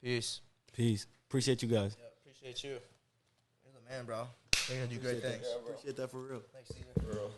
Peace. Peace. Appreciate you guys. Yeah, appreciate you. You're the man, bro. You're going to do great things. Appreciate that for real. Thanks, for real.